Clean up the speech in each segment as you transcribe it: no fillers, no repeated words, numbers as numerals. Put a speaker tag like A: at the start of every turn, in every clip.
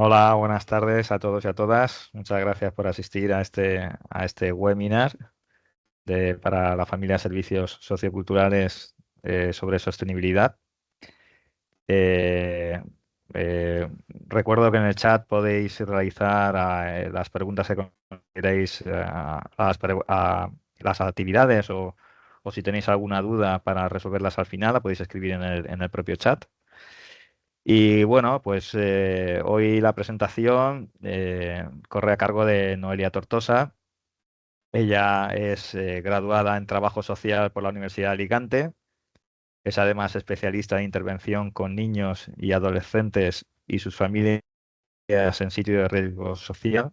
A: Hola, buenas tardes a todos y a todas. Muchas gracias por asistir a este webinar para la familia de servicios socioculturales sobre sostenibilidad. Eh, Recuerdo que en el chat podéis realizar las preguntas que consideréis, las actividades o si tenéis alguna duda para resolverlas al final, la podéis escribir en el propio chat. Y bueno, pues hoy la presentación corre a cargo de Noelia Tortosa. Ella es graduada en Trabajo Social por la Universidad de Alicante. Es además especialista en intervención con niños y adolescentes y sus familias en sitio de riesgo social.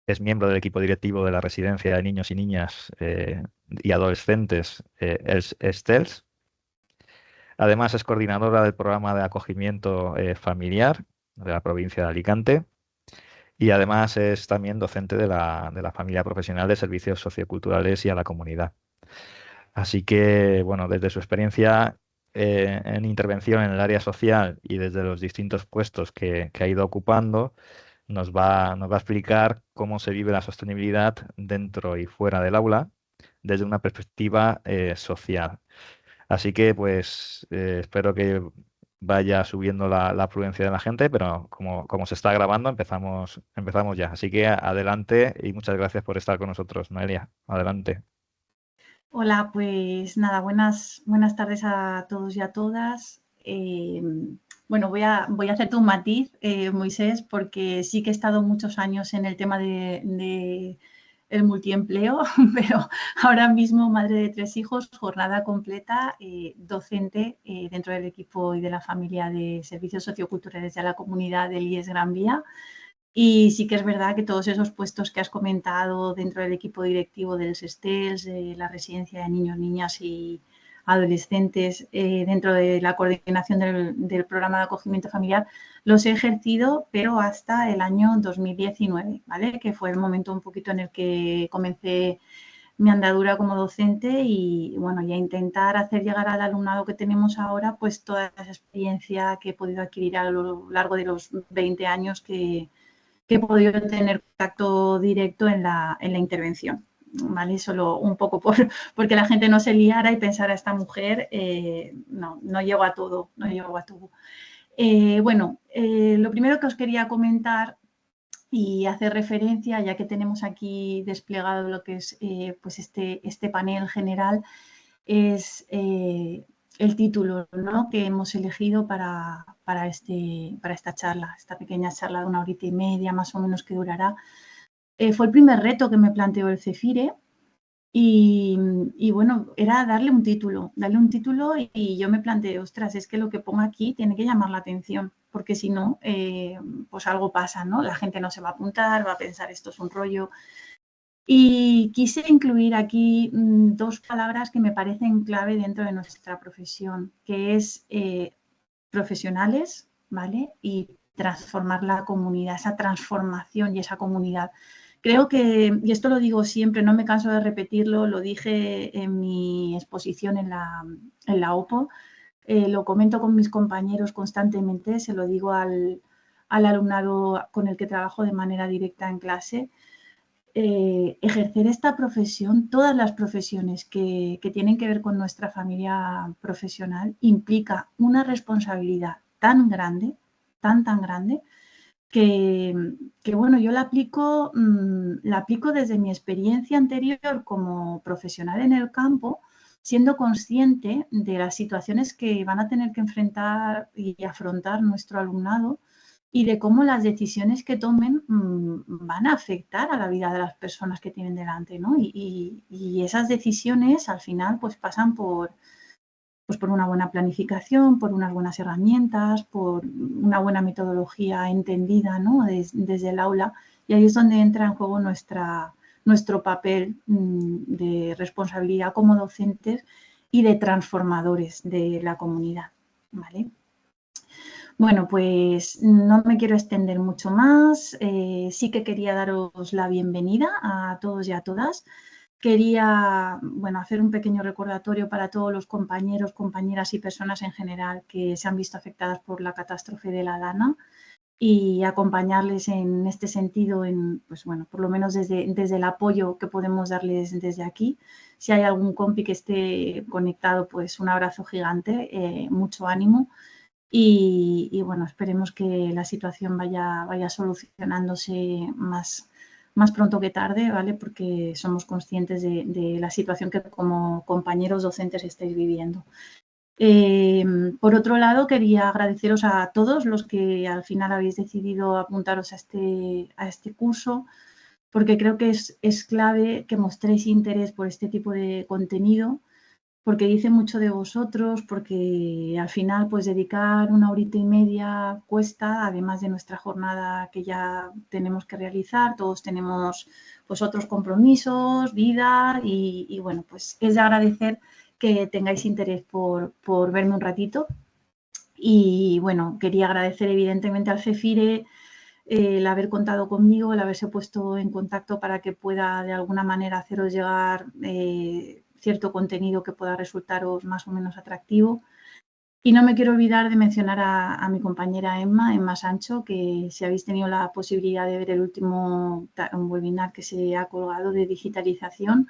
A: Es miembro del equipo directivo de la Residencia de Niños y Niñas y Adolescentes ESTELS. Además, es coordinadora del programa de acogimiento familiar de la provincia de Alicante. Y además es también docente de la familia profesional de servicios socioculturales y a la comunidad. Así que, bueno, desde su experiencia en intervención en el área social y desde los distintos puestos que ha ido ocupando, nos va a explicar cómo se vive la sostenibilidad dentro y fuera del aula desde una perspectiva social. Así que, pues, espero que vaya subiendo la afluencia de la gente, pero como se está grabando, empezamos ya. Así que adelante y muchas gracias por estar con nosotros, Noelia. Adelante.
B: Hola, pues nada, buenas tardes a todos y a todas. Bueno, voy a hacerte un matiz, Moisés, porque sí que he estado muchos años en el tema de el multiempleo, pero ahora mismo madre de 3 hijos, jornada completa, docente dentro del equipo y de la familia de servicios socioculturales de la comunidad del IES Gran Vía. Y sí que es verdad que todos esos puestos que has comentado dentro del equipo directivo del SESTELS, de la residencia de niños, niñas y adolescentes, dentro de la coordinación del programa de acogimiento familiar, los he ejercido, pero hasta el año 2019, ¿vale? Que fue el momento un poquito en el que comencé mi andadura como docente y, bueno, y a intentar hacer llegar al alumnado que tenemos ahora, pues toda esa experiencia que he podido adquirir a lo largo de los 20 años que he podido tener contacto directo en la intervención. ¿Vale? Solo un poco porque la gente no se liara y pensara esta mujer, no llego a todo, no llego a todo. Bueno, lo primero que os quería comentar y hacer referencia, ya que tenemos aquí desplegado lo que es pues este panel general, es el título, ¿no?, que hemos elegido para esta charla, esta pequeña charla de 1 horita y media más o menos que durará. Fue el primer reto que me planteó el CEFIRE y bueno, era darle un título y yo me planteé, ostras, es que lo que pongo aquí tiene que llamar la atención, porque si no, pues algo pasa, ¿no? La gente no se va a apuntar, va a pensar esto es un rollo. Y quise incluir aquí 2 palabras que me parecen clave dentro de nuestra profesión, que es profesionales, ¿vale? Y transformar la comunidad, esa transformación y esa comunidad. Creo que, y esto lo digo siempre, no me canso de repetirlo, lo dije en mi exposición en la OPO, lo comento con mis compañeros constantemente, se lo digo al alumnado con el que trabajo de manera directa en clase. Ejercer esta profesión, todas las profesiones que tienen que ver con nuestra familia profesional, implica una responsabilidad tan grande, tan grande, que, bueno, yo la aplico desde mi experiencia anterior como profesional en el campo, siendo consciente de las situaciones que van a tener que enfrentar y afrontar nuestro alumnado y de cómo las decisiones que tomen van a afectar a la vida de las personas que tienen delante, ¿no? Y esas decisiones al final pues pasan por una buena planificación, por unas buenas herramientas, por una buena metodología entendida, ¿no?, desde el aula. Y ahí es donde entra en juego nuestro papel de responsabilidad como docentes y de transformadores de la comunidad, ¿vale? Bueno, pues no me quiero extender mucho más. Sí que quería daros la bienvenida a todos y a todas. Quería, bueno, hacer un pequeño recordatorio para todos los compañeros, compañeras y personas en general que se han visto afectadas por la catástrofe de la Dana, y acompañarles en este sentido, pues bueno, por lo menos desde el apoyo que podemos darles desde aquí. Si hay algún compi que esté conectado, pues un abrazo gigante, mucho ánimo. Y bueno, esperemos que la situación vaya solucionándose más pronto que tarde, ¿vale? Porque somos conscientes de la situación que como compañeros docentes estáis viviendo. Por otro lado, quería agradeceros a todos los que al final habéis decidido apuntaros a este curso, porque creo que es clave que mostréis interés por este tipo de contenido, porque dice mucho de vosotros, porque al final pues dedicar 1 horita y media cuesta, además de nuestra jornada que ya tenemos que realizar, todos tenemos pues otros compromisos, vida y bueno, pues es de agradecer que tengáis interés por verme un ratito. Y bueno, quería agradecer evidentemente al CEFIRE el haber contado conmigo, el haberse puesto en contacto para que pueda de alguna manera haceros llegar cierto contenido que pueda resultaros más o menos atractivo. Y no me quiero olvidar de mencionar a mi compañera Emma Sancho, que si habéis tenido la posibilidad de ver el último webinar que se ha colgado de digitalización,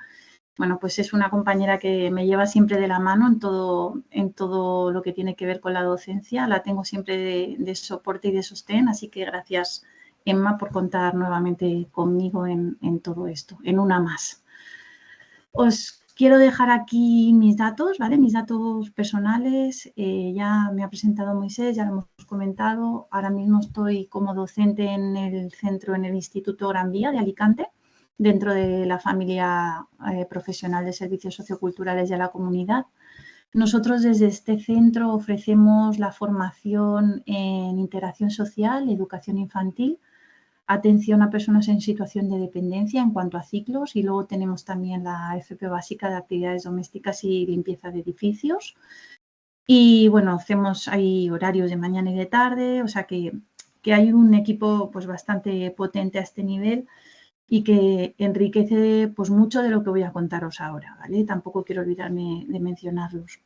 B: bueno, pues es una compañera que me lleva siempre de la mano en todo lo que tiene que ver con la docencia. La tengo siempre de soporte y de sostén, así que gracias, Emma, por contar nuevamente conmigo en todo esto, en una más. Os quiero dejar aquí mis datos, ¿vale? Mis datos personales. Ya me ha presentado Moisés, ya lo hemos comentado. Ahora mismo estoy como docente en el centro, en el Instituto Gran Vía de Alicante, dentro de la familia profesional de servicios socioculturales de la comunidad. Nosotros desde este centro ofrecemos la formación en interacción social, educación infantil, atención a personas en situación de dependencia en cuanto a ciclos y luego tenemos también la FP básica de actividades domésticas y limpieza de edificios. Y bueno, hay horarios de mañana y de tarde, o sea que hay un equipo pues bastante potente a este nivel y que enriquece pues mucho de lo que voy a contaros ahora, ¿vale? Tampoco quiero olvidarme de mencionarlos.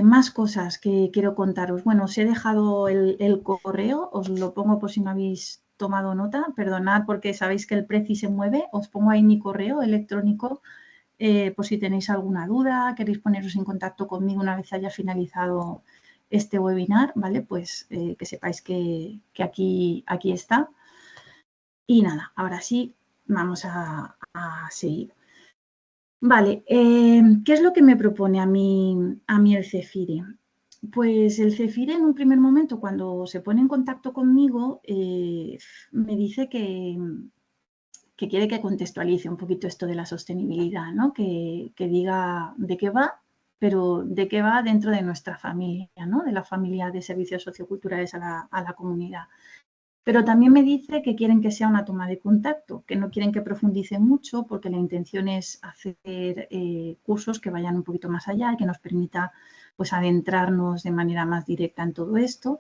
B: Más cosas que quiero contaros. Bueno, os he dejado el correo, os lo pongo por si no habéis tomado nota. Perdonad porque sabéis que el Prezi se mueve. Os pongo ahí mi correo electrónico por si tenéis alguna duda, queréis poneros en contacto conmigo una vez haya finalizado este webinar, ¿vale? Pues que sepáis que aquí está. Y nada, ahora sí, vamos a seguir. Vale, ¿qué es lo que me propone a mí el CEFIRE? Pues el CEFIRE en un primer momento, cuando se pone en contacto conmigo, me dice que quiere que contextualice un poquito esto de la sostenibilidad, ¿no? Que diga de qué va, pero de qué va dentro de nuestra familia, ¿no? De la familia de servicios socioculturales a la comunidad. Pero también me dice que quieren que sea una toma de contacto, que no quieren que profundice mucho porque la intención es hacer cursos que vayan un poquito más allá y que nos permita pues adentrarnos de manera más directa en todo esto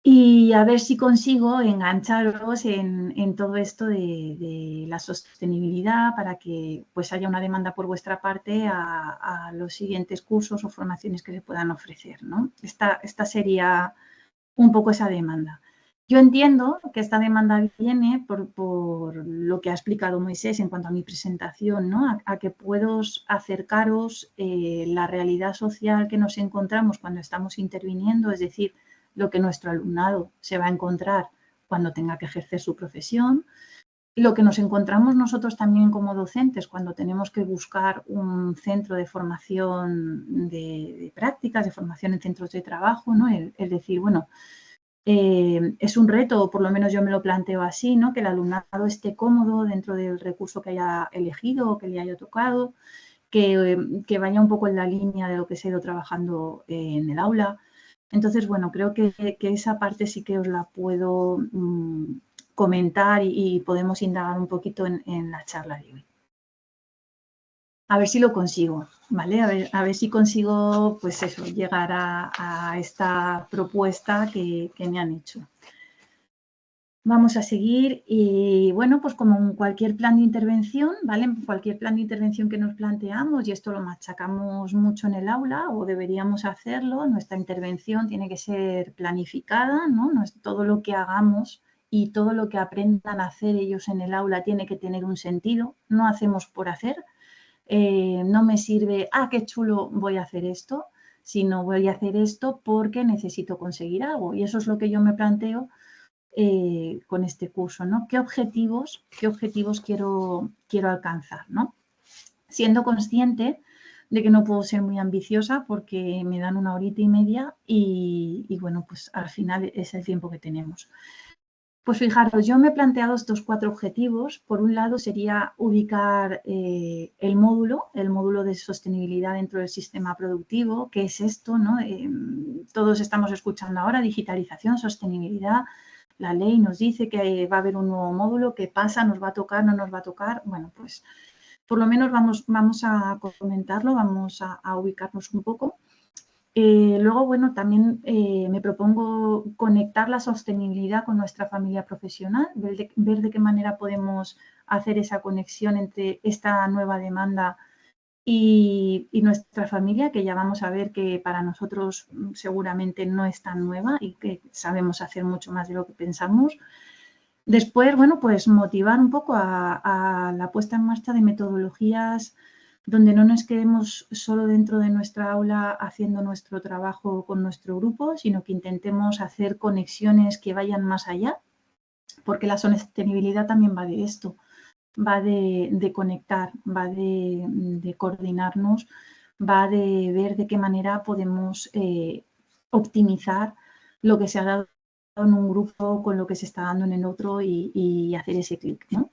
B: y a ver si consigo engancharos en todo esto de la sostenibilidad para que pues haya una demanda por vuestra parte a los siguientes cursos o formaciones que se puedan ofrecer, ¿no? Esta sería un poco esa demanda. Yo entiendo que esta demanda viene por lo que ha explicado Moisés en cuanto a mi presentación, ¿no? A que puedo acercaros la realidad social que nos encontramos cuando estamos interviniendo, es decir, lo que nuestro alumnado se va a encontrar cuando tenga que ejercer su profesión, lo que nos encontramos nosotros también como docentes cuando tenemos que buscar un centro de formación de prácticas, de formación en centros de trabajo, ¿no? Es decir, bueno, es un reto, o por lo menos yo me lo planteo así, ¿no? Que el alumnado esté cómodo dentro del recurso que haya elegido o que le haya tocado, que vaya un poco en la línea de lo que se ha ido trabajando en el aula. Entonces, bueno, creo que esa parte sí que os la puedo comentar y podemos indagar un poquito en la charla de hoy. A ver si lo consigo, ¿vale? A ver si consigo, pues eso, llegar a esta propuesta que me han hecho. Vamos a seguir y, bueno, pues como en cualquier plan de intervención, ¿vale? En cualquier plan de intervención que nos planteamos, y esto lo machacamos mucho en el aula o deberíamos hacerlo, nuestra intervención tiene que ser planificada, ¿no? No es todo lo que hagamos y todo lo que aprendan a hacer ellos en el aula tiene que tener un sentido, no hacemos por hacer. No me sirve, qué chulo, voy a hacer esto, sino voy a hacer esto porque necesito conseguir algo. Y eso es lo que yo me planteo con este curso, ¿no? ¿Qué objetivos quiero alcanzar, ¿no? Siendo consciente de que no puedo ser muy ambiciosa porque me dan 1 horita y media y bueno, pues al final es el tiempo que tenemos. Pues fijaros, yo me he planteado estos 4 objetivos. Por un lado sería ubicar el módulo de sostenibilidad dentro del sistema productivo. ¿Qué es esto? ¿No? Todos estamos escuchando ahora digitalización, sostenibilidad. La ley nos dice que va a haber un nuevo módulo. ¿Qué pasa? ¿Nos va a tocar? ¿No nos va a tocar? Bueno, pues por lo menos vamos a comentarlo, vamos a ubicarnos un poco. Luego, bueno, también me propongo conectar la sostenibilidad con nuestra familia profesional, ver de qué manera podemos hacer esa conexión entre esta nueva demanda y nuestra familia, que ya vamos a ver que para nosotros seguramente no es tan nueva y que sabemos hacer mucho más de lo que pensamos. Después, bueno, pues motivar un poco a la puesta en marcha de metodologías donde no nos quedemos solo dentro de nuestra aula haciendo nuestro trabajo con nuestro grupo, sino que intentemos hacer conexiones que vayan más allá, porque la sostenibilidad también va de esto, va de conectar, va de coordinarnos, va de ver de qué manera podemos optimizar lo que se ha dado en un grupo con lo que se está dando en el otro y hacer ese clic, ¿no?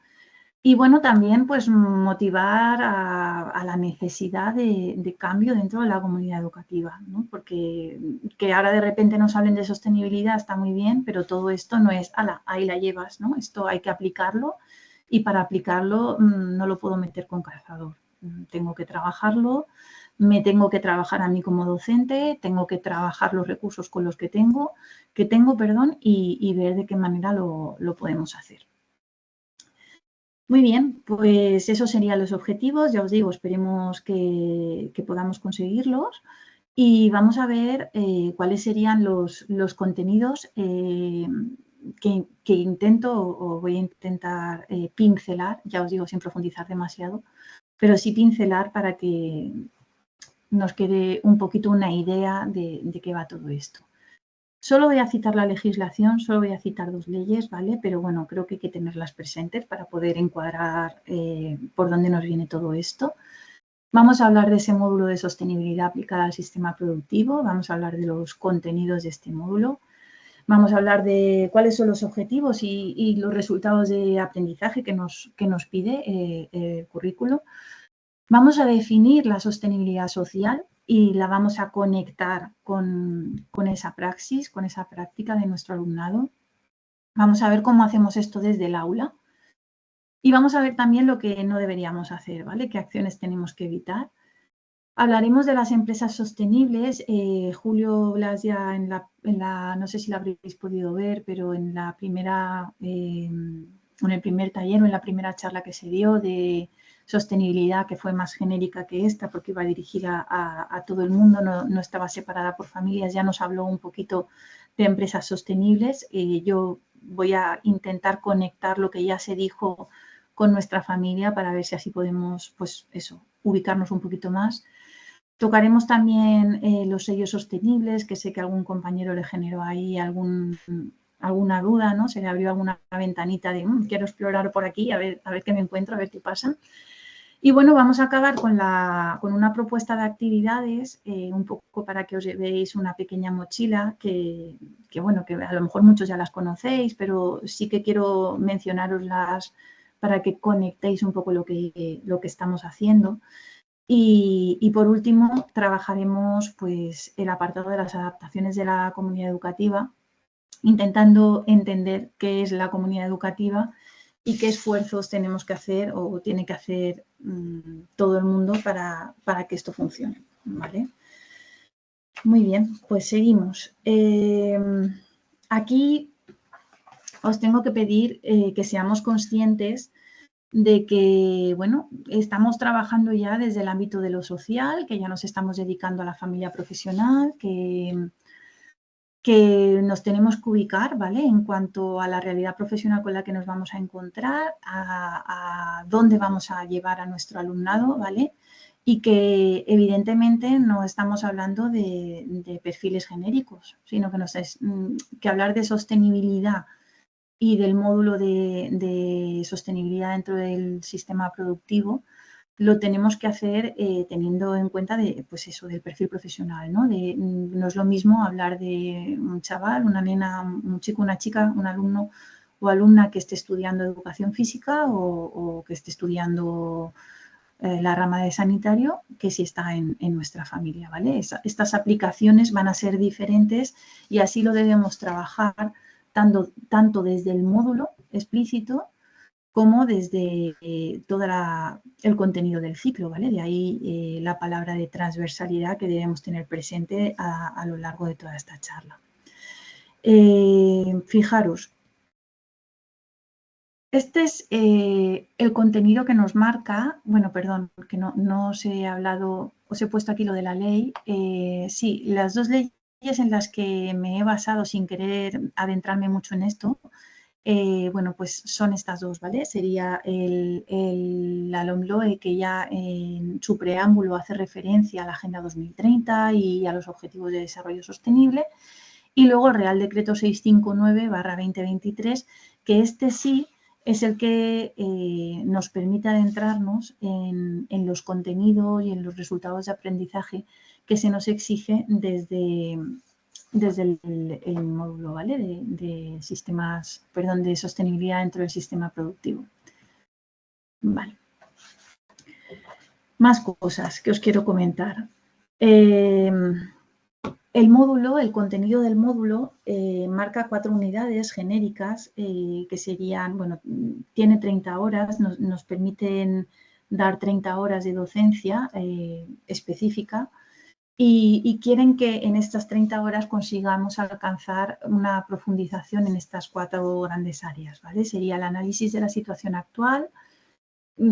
B: Y bueno, también pues motivar a la necesidad de cambio dentro de la comunidad educativa, ¿no? Porque que ahora de repente nos hablen de sostenibilidad está muy bien, pero todo esto no es, ala, ahí la llevas, ¿no? Esto hay que aplicarlo y para aplicarlo no lo puedo meter con calzador. Tengo que trabajarlo, me tengo que trabajar a mí como docente, tengo que trabajar los recursos con los que tengo, y ver de qué manera lo podemos hacer. Muy bien, pues esos serían los objetivos. Ya os digo, esperemos que podamos conseguirlos. Y vamos a ver cuáles serían los contenidos que intento o voy a intentar pincelar. Ya os digo, sin profundizar demasiado, pero sí pincelar para que nos quede un poquito una idea de qué va todo esto. Solo voy a citar la legislación, solo voy a citar 2 leyes, ¿vale? Pero bueno, creo que hay que tenerlas presentes para poder encuadrar por dónde nos viene todo esto. Vamos a hablar de ese módulo de sostenibilidad aplicada al sistema productivo, vamos a hablar de los contenidos de este módulo, vamos a hablar de cuáles son los objetivos y los resultados de aprendizaje que nos pide el currículo. Vamos a definir la sostenibilidad social y la vamos a conectar con esa praxis, con esa práctica de nuestro alumnado. Vamos a ver cómo hacemos esto desde el aula y vamos a ver también lo que no deberíamos hacer, ¿vale? ¿Qué acciones tenemos que evitar? Hablaremos de las empresas sostenibles. Julio Blas ya no sé si la habréis podido ver, pero en el primer taller o en la primera charla que se dio de sostenibilidad, que fue más genérica que esta, porque iba dirigida a todo el mundo, no estaba separada por familias, ya nos habló un poquito de empresas sostenibles. Yo voy a intentar conectar lo que ya se dijo con nuestra familia para ver si así podemos, pues eso, ubicarnos un poquito más. Tocaremos también los sellos sostenibles, que sé que algún compañero le generó ahí alguna duda, ¿no? Se le abrió alguna ventanita de quiero explorar por aquí, a ver qué me encuentro, a ver qué pasa. Y bueno, vamos a acabar con una propuesta de actividades, un poco para que os llevéis una pequeña mochila, que bueno, que a lo mejor muchos ya las conocéis, pero sí que quiero mencionaroslas para que conectéis un poco lo que estamos haciendo. Y por último, trabajaremos pues, el apartado de las adaptaciones de la comunidad educativa, intentando entender qué es la comunidad educativa y qué esfuerzos tenemos que hacer o tiene que hacer todo el mundo para que esto funcione. ¿Vale? Muy bien, pues seguimos. Aquí os tengo que pedir que seamos conscientes de que, bueno, estamos trabajando ya desde el ámbito de lo social, que ya nos estamos dedicando a la familia profesional, que nos tenemos que ubicar, ¿vale? En cuanto a la realidad profesional con la que nos vamos a encontrar, a dónde vamos a llevar a nuestro alumnado, ¿vale? Y que evidentemente no estamos hablando de perfiles genéricos, sino que hablar de sostenibilidad y del módulo de sostenibilidad dentro del sistema productivo lo tenemos que hacer teniendo en cuenta pues eso, del perfil profesional, ¿no? No es lo mismo hablar de un chaval, una nena, un chico, una chica, un alumno o alumna que esté estudiando educación física o que esté estudiando la rama de sanitario que si está en nuestra familia, ¿vale? Estas aplicaciones van a ser diferentes y así lo debemos trabajar tanto desde el módulo explícito como desde todo el contenido del ciclo, ¿vale? De ahí la palabra de transversalidad que debemos tener presente a lo largo de toda esta charla. Fijaros, este es el contenido que nos marca, bueno, perdón, que no os he hablado, os he puesto aquí lo de la ley. Sí, las dos leyes en las que me he basado sin querer adentrarme mucho en esto, bueno, pues son estas dos, ¿vale? Sería la LOMLOE, que ya en su preámbulo hace referencia a la Agenda 2030 y a los Objetivos de Desarrollo Sostenible, y luego el Real Decreto 659/2023, que este sí es el que nos permite adentrarnos en los contenidos y en los resultados de aprendizaje que se nos exige desde el módulo, ¿vale? De sistemas, perdón, de sostenibilidad dentro del sistema productivo. Vale. Más cosas que os quiero comentar. El módulo, el contenido del módulo, marca 4 unidades genéricas que serían, bueno, tiene 30 horas, nos permiten dar 30 horas de docencia específica y quieren que en estas 30 horas consigamos alcanzar una profundización en estas 4 grandes áreas, ¿vale? Sería el análisis de la situación actual,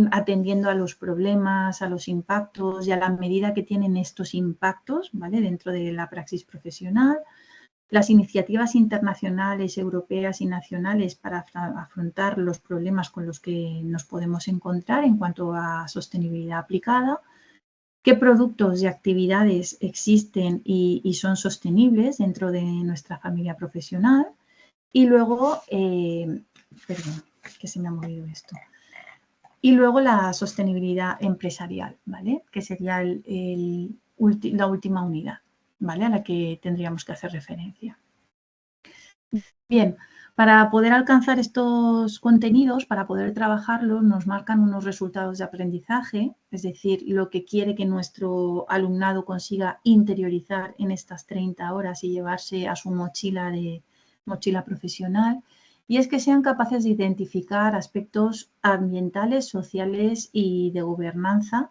B: atendiendo a los problemas, a los impactos y a la medida que tienen estos impactos, ¿vale? Dentro de la praxis profesional, las iniciativas internacionales, europeas y nacionales para afrontar los problemas con los que nos podemos encontrar en cuanto a sostenibilidad aplicada, qué productos y actividades existen y son sostenibles dentro de nuestra familia profesional. Y luego, perdón, que se me ha movido esto. Y luego la sostenibilidad empresarial, ¿vale? Que sería la última unidad, ¿vale? A la que tendríamos que hacer referencia. Bien, para poder alcanzar estos contenidos, para poder trabajarlos, nos marcan unos resultados de aprendizaje, es decir, lo que quiere que nuestro alumnado consiga interiorizar en estas 30 horas y llevarse a su mochila profesional. Y es que sean capaces de identificar aspectos ambientales, sociales y de gobernanza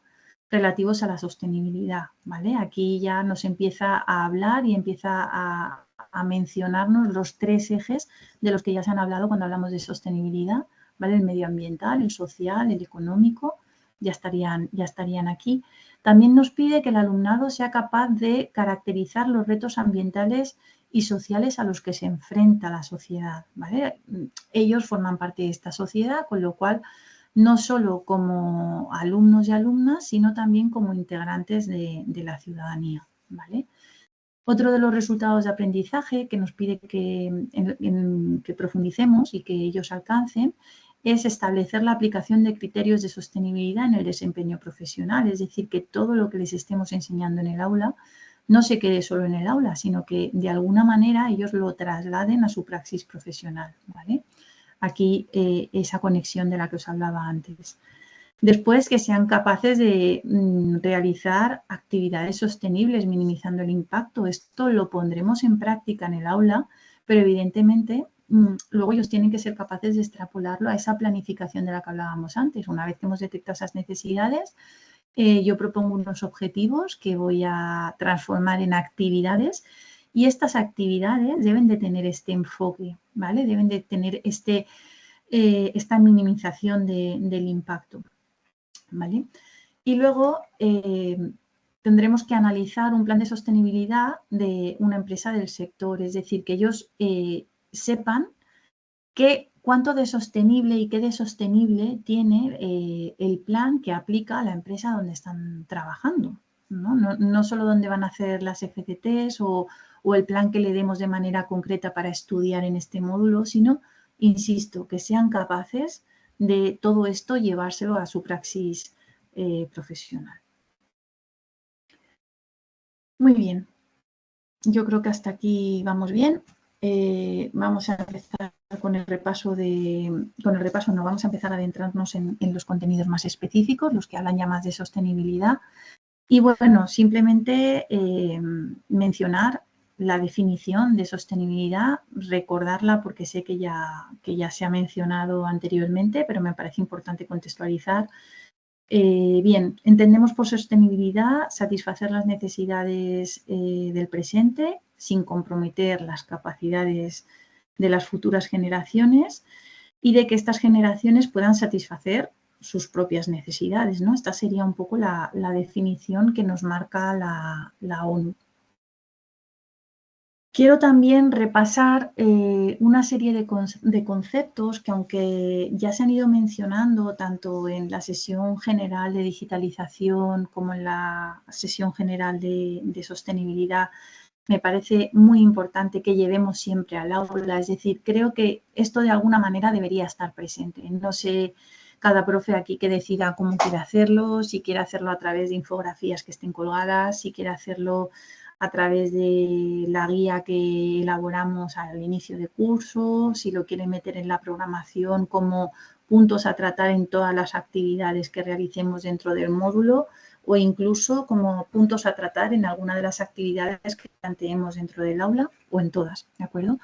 B: relativos a la sostenibilidad, ¿vale? Aquí ya nos empieza a hablar y empieza a mencionarnos los 3 ejes de los que ya se han hablado cuando hablamos de sostenibilidad, ¿vale? El medioambiental, el social, el económico, ya estarían aquí. También nos pide que el alumnado sea capaz de caracterizar los retos ambientales y sociales a los que se enfrenta la sociedad, ¿vale? Ellos forman parte de esta sociedad, con lo cual no solo como alumnos y alumnas, sino también como integrantes de la ciudadanía, ¿vale? Otro de los resultados de aprendizaje que nos pide que profundicemos y que ellos alcancen es establecer la aplicación de criterios de sostenibilidad en el desempeño profesional, es decir, que todo lo que les estemos enseñando en el aula no se quede solo en el aula, sino que de alguna manera ellos lo trasladen a su praxis profesional, ¿vale? Aquí esa conexión de la que os hablaba antes. Después, que sean capaces de realizar actividades sostenibles, minimizando el impacto. Esto lo pondremos en práctica en el aula, pero evidentemente luego ellos tienen que ser capaces de extrapolarlo a esa planificación de la que hablábamos antes. Una vez que hemos detectado esas necesidades, yo propongo unos objetivos que voy a transformar en actividades Y estas actividades deben de tener este enfoque, ¿vale? Deben de tener esta minimización del impacto, ¿vale? Y luego tendremos que analizar un plan de sostenibilidad de una empresa del sector, es decir, que ellos sepan cuánto de sostenible y qué de sostenible tiene el plan que aplica a la empresa donde están trabajando, ¿no? No solo dónde van a hacer las FCTs o el plan que le demos de manera concreta para estudiar en este módulo, sino, insisto, que sean capaces de todo esto llevárselo a su praxis profesional. Muy bien, yo creo que hasta aquí vamos bien. Vamos a empezar con el repaso vamos a empezar a adentrarnos en los contenidos más específicos, los que hablan ya más de sostenibilidad. Y bueno, simplemente mencionar la definición de sostenibilidad, recordarla porque sé que ya se ha mencionado anteriormente, pero me parece importante contextualizar. Bien, entendemos por sostenibilidad satisfacer las necesidades del presente sin comprometer las capacidades de las futuras generaciones y de que estas generaciones puedan satisfacer sus propias necesidades, ¿no? Esta sería un poco la definición que nos marca la ONU. Quiero también repasar una serie de conceptos que, aunque ya se han ido mencionando tanto en la sesión general de digitalización como en la sesión general de sostenibilidad, me parece muy importante que llevemos siempre al aula. Es decir, creo que esto de alguna manera debería estar presente. No sé, cada profe aquí que decida cómo quiere hacerlo, si quiere hacerlo a través de infografías que estén colgadas, si quiere hacerlo a través de la guía que elaboramos al inicio de curso, si lo quiere meter en la programación como puntos a tratar en todas las actividades que realicemos dentro del módulo o incluso como puntos a tratar en alguna de las actividades que planteemos dentro del aula o en todas, ¿de acuerdo?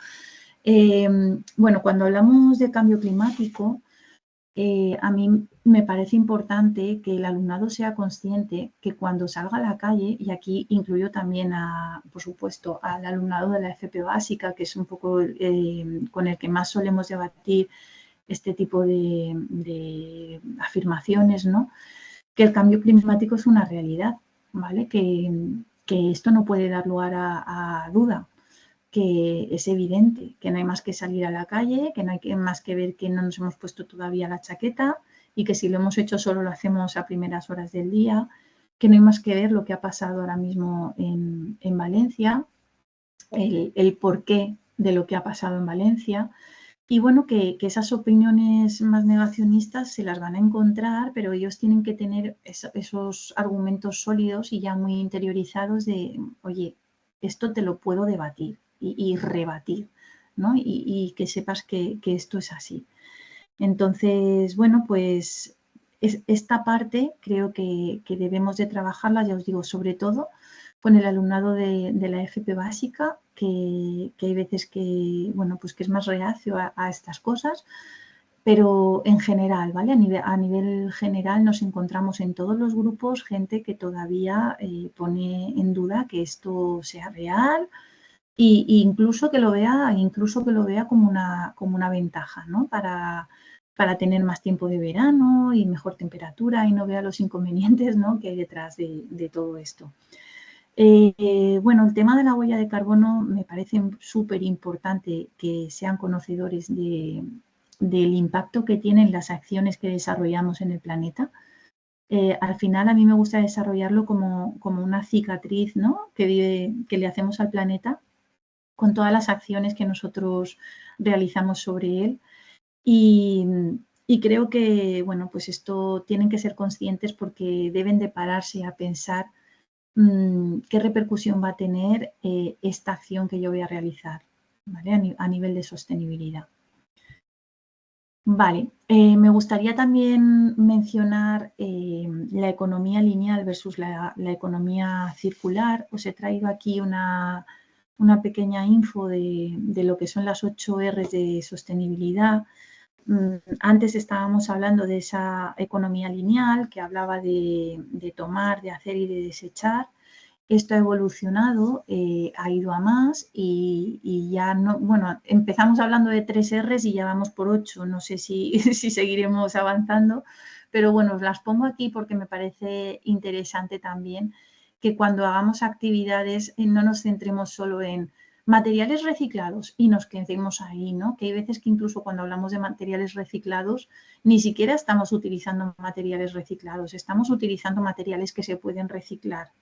B: Bueno, cuando hablamos de cambio climático, a mí me parece importante que el alumnado sea consciente que cuando salga a la calle, y aquí incluyo también, por supuesto, al alumnado de la FP básica, que es un poco con el que más solemos debatir este tipo de afirmaciones, ¿no? Que el cambio climático es una realidad, ¿vale? Que esto no puede dar lugar a duda, que es evidente, que no hay más que salir a la calle, que no hay más que ver que no nos hemos puesto todavía la chaqueta y que si lo hemos hecho solo lo hacemos a primeras horas del día, que no hay más que ver lo que ha pasado ahora mismo en Valencia, el porqué de lo que ha pasado en Valencia. Y bueno, que esas opiniones más negacionistas se las van a encontrar, pero ellos tienen que tener esos argumentos sólidos y ya muy interiorizados de, oye, esto te lo puedo debatir y rebatir, ¿no? Y que sepas que esto es así. Entonces, bueno, pues esta parte creo que debemos de trabajarla, ya os digo, sobre todo con el alumnado de la FP básica, que hay veces que, bueno, pues que es más reacio a estas cosas, pero en general, ¿vale? A nivel general nos encontramos en todos los grupos gente que todavía pone en duda que esto sea real e incluso que lo vea como una ventaja, ¿no? Para tener más tiempo de verano y mejor temperatura y no vea los inconvenientes, ¿no? que hay detrás de todo esto. Bueno, el tema de la huella de carbono me parece súper importante que sean conocedores del impacto que tienen las acciones que desarrollamos en el planeta. Al final a mí me gusta desarrollarlo como una cicatriz, ¿no? que le hacemos al planeta con todas las acciones que nosotros realizamos sobre él. Y creo que, bueno, pues esto tienen que ser conscientes porque deben de pararse a pensar qué repercusión va a tener esta acción que yo voy a realizar, ¿vale? A nivel de sostenibilidad. Vale, me gustaría también mencionar la economía lineal versus la economía circular. Os he traído aquí una pequeña info de lo que son las 8 R's de sostenibilidad. Antes estábamos hablando de esa economía lineal que hablaba de tomar, de hacer y de desechar. esto ha evolucionado, ha ido a más y ya no, bueno, empezamos hablando de 3 Rs y ya vamos por 8, no sé si, si seguiremos avanzando, pero bueno, os las pongo aquí porque me parece interesante también que cuando hagamos actividades no nos centremos solo en materiales reciclados y nos quedemos ahí, ¿no? Que hay veces que incluso cuando hablamos de materiales reciclados ni siquiera estamos utilizando materiales reciclados, estamos utilizando materiales que se pueden reciclar.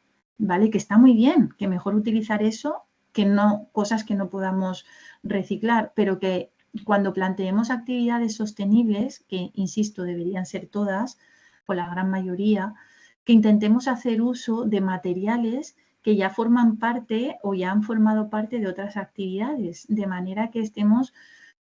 B: ¿Vale? Que está muy bien, que mejor utilizar eso que no cosas que no podamos reciclar, pero que cuando planteemos actividades sostenibles, que insisto, deberían ser todas, o la gran mayoría, que intentemos hacer uso de materiales que ya forman parte o ya han formado parte de otras actividades, de manera que estemos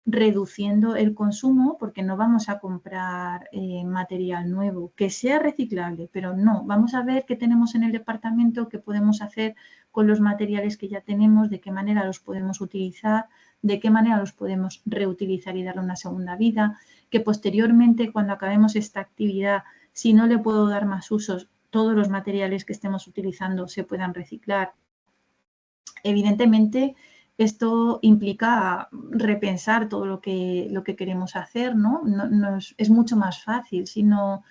B: reduciendo el consumo porque no vamos a comprar material nuevo, que sea reciclable, pero no, vamos a ver qué tenemos en el departamento, qué podemos hacer con los materiales que ya tenemos, de qué manera los podemos utilizar, de qué manera los podemos reutilizar y darle una segunda vida, que posteriormente cuando acabemos esta actividad, si no le puedo dar más usos, todos los materiales que estemos utilizando se puedan reciclar. Evidentemente, esto implica repensar todo lo que queremos hacer, ¿no? Es mucho más fácil si no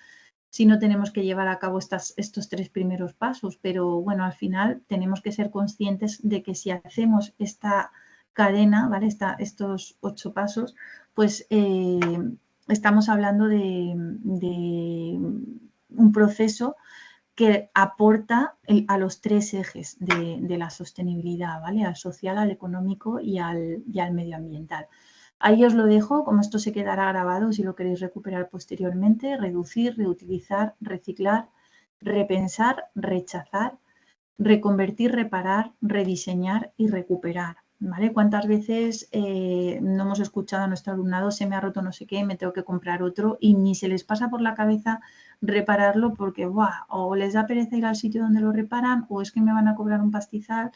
B: tenemos que llevar a cabo estos 3 primeros pasos, pero bueno, al final tenemos que ser conscientes de que si hacemos esta cadena, ¿vale? Estos 8 pasos, pues estamos hablando de un proceso que aporta a los 3 ejes de la sostenibilidad, ¿vale? Al social, al económico y al medioambiental. Ahí os lo dejo, como esto se quedará grabado si lo queréis recuperar posteriormente, reducir, reutilizar, reciclar, repensar, rechazar, reconvertir, reparar, rediseñar y recuperar. ¿Vale? ¿Cuántas veces no hemos escuchado a nuestro alumnado, se me ha roto no sé qué, me tengo que comprar otro y ni se les pasa por la cabeza repararlo porque ¡buah! O les da pereza ir al sitio donde lo reparan o es que me van a cobrar un pastizal?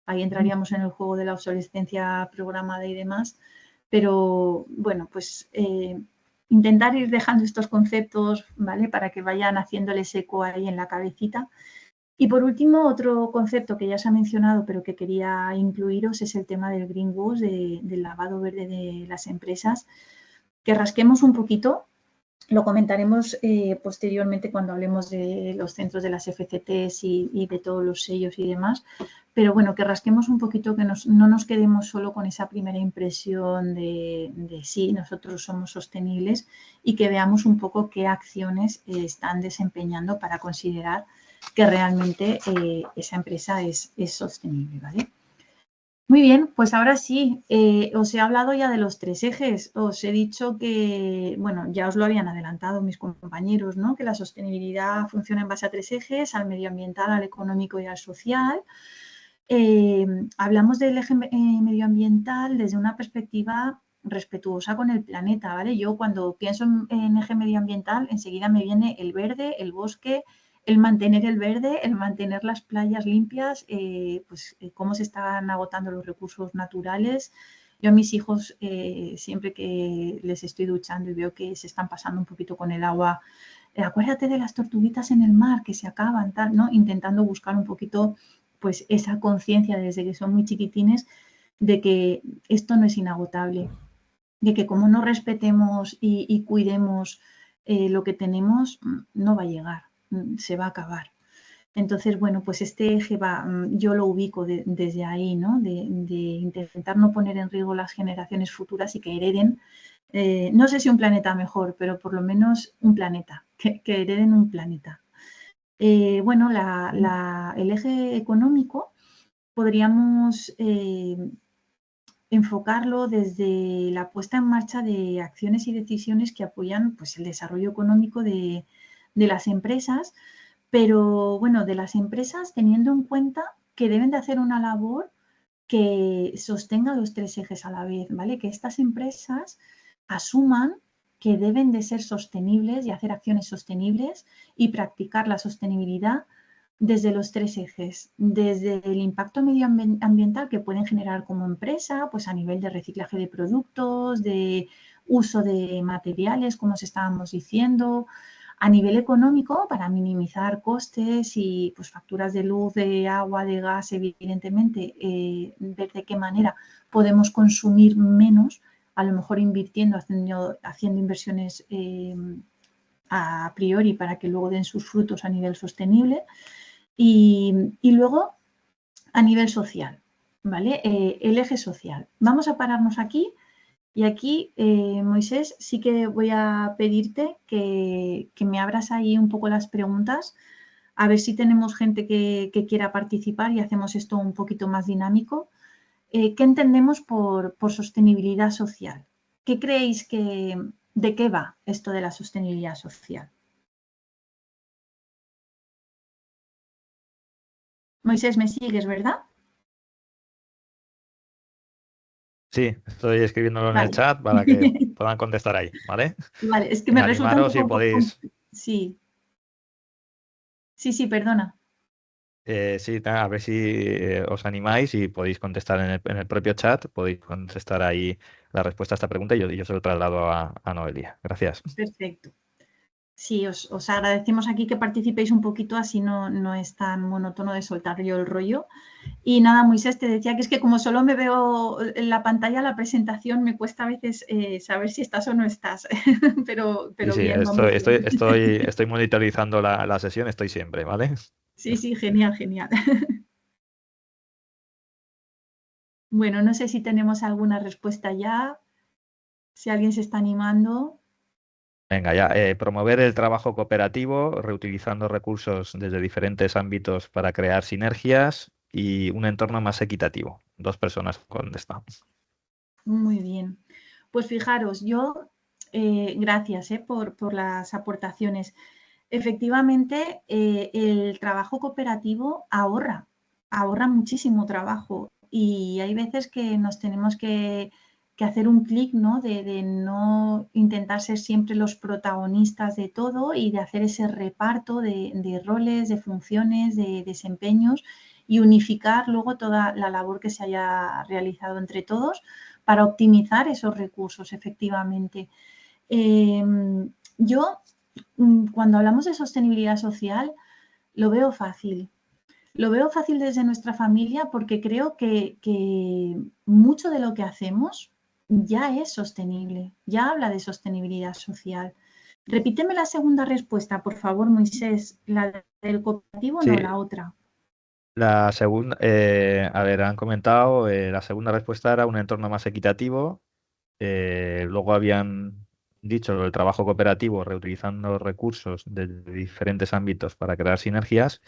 B: Ahí entraríamos en el juego de la obsolescencia programada y demás. Pero bueno, pues intentar ir dejando estos conceptos, ¿vale? Para que vayan haciéndoles eco ahí en la cabecita. Y por último, otro concepto que ya se ha mencionado, pero que quería incluiros, es el tema del greenwash, del lavado verde de las empresas. Que rasquemos un poquito, lo comentaremos posteriormente cuando hablemos de los centros de las FCTs y de todos los sellos y demás. Pero bueno, que rasquemos un poquito, que no nos quedemos solo con esa primera impresión de sí, nosotros somos sostenibles y que veamos un poco qué acciones están desempeñando para considerar que realmente esa empresa es sostenible, ¿vale? Muy bien, pues ahora sí, os he hablado ya de los 3 ejes. Os he dicho que, bueno, ya os lo habían adelantado mis compañeros, ¿no? Que la sostenibilidad funciona en base a 3 ejes, al medioambiental, al económico y al social. Hablamos del eje medioambiental desde una perspectiva respetuosa con el planeta, ¿vale? Yo cuando pienso en eje medioambiental, enseguida me viene el verde, el bosque, el mantener el verde, el mantener las playas limpias, cómo se están agotando los recursos naturales. Yo a mis hijos, siempre que les estoy duchando y veo que se están pasando un poquito con el agua, acuérdate de las tortuguitas en el mar que se acaban, tal, ¿no? Intentando buscar un poquito pues esa conciencia desde que son muy chiquitines de que esto no es inagotable, de que como no respetemos y cuidemos lo que tenemos, no va a llegar, se va a acabar. Entonces, bueno, pues este eje yo lo ubico desde ahí, ¿no? De intentar no poner en riesgo las generaciones futuras y que hereden, no sé si un planeta mejor, pero por lo menos un planeta, que hereden un planeta. Bueno, el eje económico podríamos enfocarlo desde la puesta en marcha de acciones y decisiones que apoyan pues, el desarrollo económico de las empresas, pero bueno, de las empresas teniendo en cuenta que deben de hacer una labor que sostenga los 3 ejes a la vez, ¿vale? Que estas empresas asuman que deben de ser sostenibles y hacer acciones sostenibles y practicar la sostenibilidad desde los 3 ejes, desde el impacto medioambiental que pueden generar como empresa, pues a nivel de reciclaje de productos, de uso de materiales, como os estábamos diciendo, A nivel económico, para minimizar costes y pues, facturas de luz, de agua, de gas, evidentemente, ver de qué manera podemos consumir menos, a lo mejor invirtiendo, haciendo inversiones a priori para que luego den sus frutos a nivel sostenible. Y luego, a nivel social, ¿vale? El eje social. Vamos a pararnos aquí. Y aquí, Moisés, sí que voy a pedirte que me abras ahí un poco las preguntas, a ver si tenemos gente que quiera participar y hacemos esto un poquito más dinámico. ¿Qué entendemos por sostenibilidad social? ¿Qué creéis de qué va esto de la sostenibilidad social? Moisés, ¿me sigues, verdad?
A: Sí, estoy escribiéndolo en el
B: Vale.
A: chat para que puedan contestar ahí, ¿vale?
B: Vale, es que me
A: Venga,
B: resulta un
A: animaros y
B: poco...
A: podéis.
B: Sí, sí, sí, perdona.
A: Sí, a ver si os animáis y podéis contestar en el propio chat, podéis contestar ahí la respuesta a esta pregunta y yo se lo traslado a Noelia. Gracias.
B: Perfecto. Sí, os agradecemos aquí que participéis un poquito, así no es tan monótono de soltar yo el rollo. Y nada, Moisés, te decía que es que como solo me veo en la pantalla la presentación, me cuesta a veces saber si estás o no estás,
A: Sí,
B: pero
A: sí,
B: bien, vamos bien.
A: estoy monitorizando la sesión, estoy siempre, ¿vale?
B: Sí, sí, genial, genial. Bueno, no sé si tenemos alguna respuesta ya, si alguien se está animando.
A: Venga, ya. Promover el trabajo cooperativo, reutilizando recursos desde diferentes ámbitos para crear sinergias y un entorno más equitativo. Dos personas contestan.
B: Muy bien. Pues fijaros, yo, gracias por las aportaciones. Efectivamente, el trabajo cooperativo ahorra muchísimo trabajo y hay veces que nos tenemos que hacer un clic, ¿no? De no intentar ser siempre los protagonistas de todo y de hacer ese reparto de roles, de funciones, de desempeños y unificar luego toda la labor que se haya realizado entre todos para optimizar esos recursos, efectivamente. Yo cuando hablamos de sostenibilidad social, lo veo fácil. Lo veo fácil desde nuestra familia porque creo que mucho de lo que hacemos ya es sostenible, ya habla de sostenibilidad social. Repíteme la segunda respuesta, por favor, Moisés. ¿La del cooperativo o no,
A: Sí,
B: la otra?
A: la segunda, a ver, han comentado, la segunda respuesta era un entorno más equitativo. Luego habían dicho lo del trabajo cooperativo, reutilizando recursos de diferentes ámbitos para crear sinergias.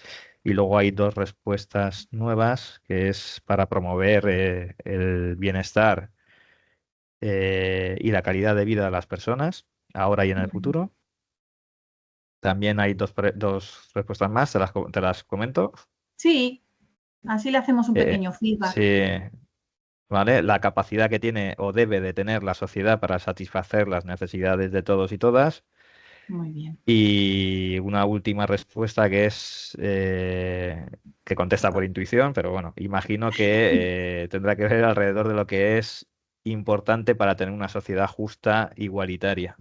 A: Y luego hay dos respuestas nuevas, que es para promover el bienestar y la calidad de vida de las personas, ahora y en el
B: Bueno,
A: futuro. También hay dos respuestas más, te las comento.
B: sí, así le hacemos un
A: Eh,
B: pequeño feedback.
A: sí, ¿vale? La capacidad que tiene o debe de tener la sociedad para satisfacer las necesidades de todos y todas.
B: Muy bien.
A: Y una última respuesta que es que contesta por intuición, pero bueno, imagino que tendrá que ver alrededor de lo que es importante para tener una sociedad justa, igualitaria.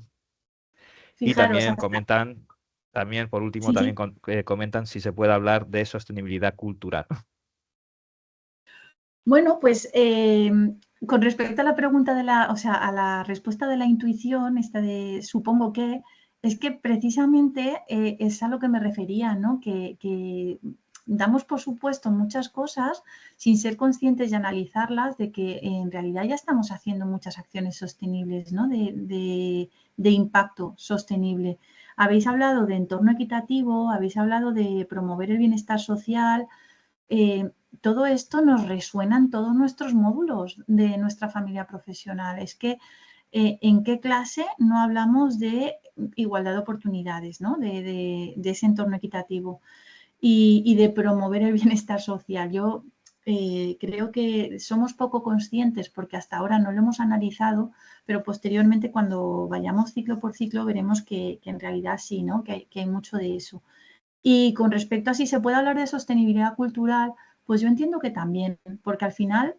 A: Y
B: Fijaros,
A: también comentan, también por último,
B: sí,
A: también
B: sí.
A: comentan si se puede hablar de sostenibilidad cultural.
B: Bueno, pues con respecto a la pregunta o sea, a la respuesta de la intuición, esta de supongo que, es que precisamente es a lo que me refería, ¿no? Que damos por supuesto muchas cosas sin ser conscientes y analizarlas de que en realidad ya estamos haciendo muchas acciones sostenibles, ¿no? De impacto sostenible. Habéis hablado de entorno equitativo, habéis hablado de promover el bienestar social. Todo esto nos resuena en todos nuestros módulos de nuestra familia profesional. Es que en qué clase no hablamos de igualdad de oportunidades, ¿no? De ese entorno equitativo y de promover el bienestar social. Yo creo que somos poco conscientes porque hasta ahora no lo hemos analizado, pero posteriormente cuando vayamos ciclo por ciclo veremos que en realidad sí, ¿no? Que hay mucho de eso. Y con respecto a si se puede hablar de sostenibilidad cultural, pues yo entiendo que también, porque al final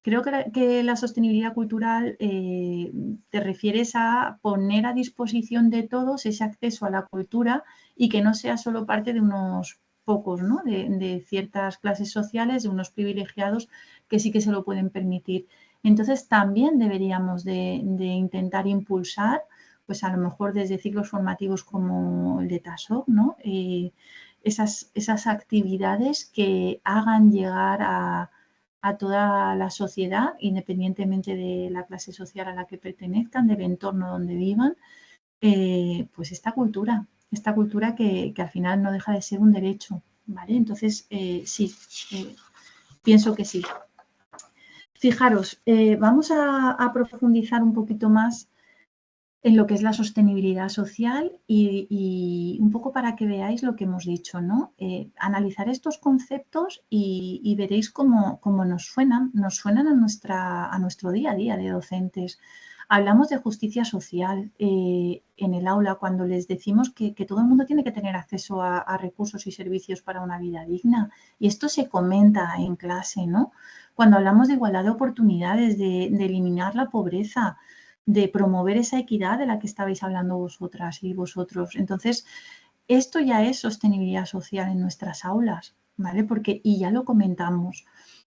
B: creo que la sostenibilidad cultural te refieres a poner a disposición de todos ese acceso a la cultura y que no sea solo parte de unos pocos, ¿no? De ciertas clases sociales, de unos privilegiados que sí que se lo pueden permitir. Entonces, también deberíamos de intentar impulsar, pues a lo mejor desde ciclos formativos como el de TASO, ¿no? Esas actividades que hagan llegar a toda la sociedad, independientemente de la clase social a la que pertenezcan, del entorno donde vivan, pues esta cultura que al final no deja de ser un derecho, ¿vale? Entonces, sí, pienso que sí. Fijaros, vamos a profundizar un poquito más en lo que es la sostenibilidad social y un poco para que veáis lo que hemos dicho, ¿no? Analizar estos conceptos y veréis cómo nos suenan a nuestro día a día de docentes. Hablamos de justicia social en el aula cuando les decimos que todo el mundo tiene que tener acceso a recursos y servicios para una vida digna. Y esto se comenta en clase, ¿no? Cuando hablamos de igualdad de oportunidades, de eliminar la pobreza, de promover esa equidad de la que estabais hablando vosotras y vosotros. Entonces, esto ya es sostenibilidad social en nuestras aulas, ¿vale? Porque, y ya lo comentamos,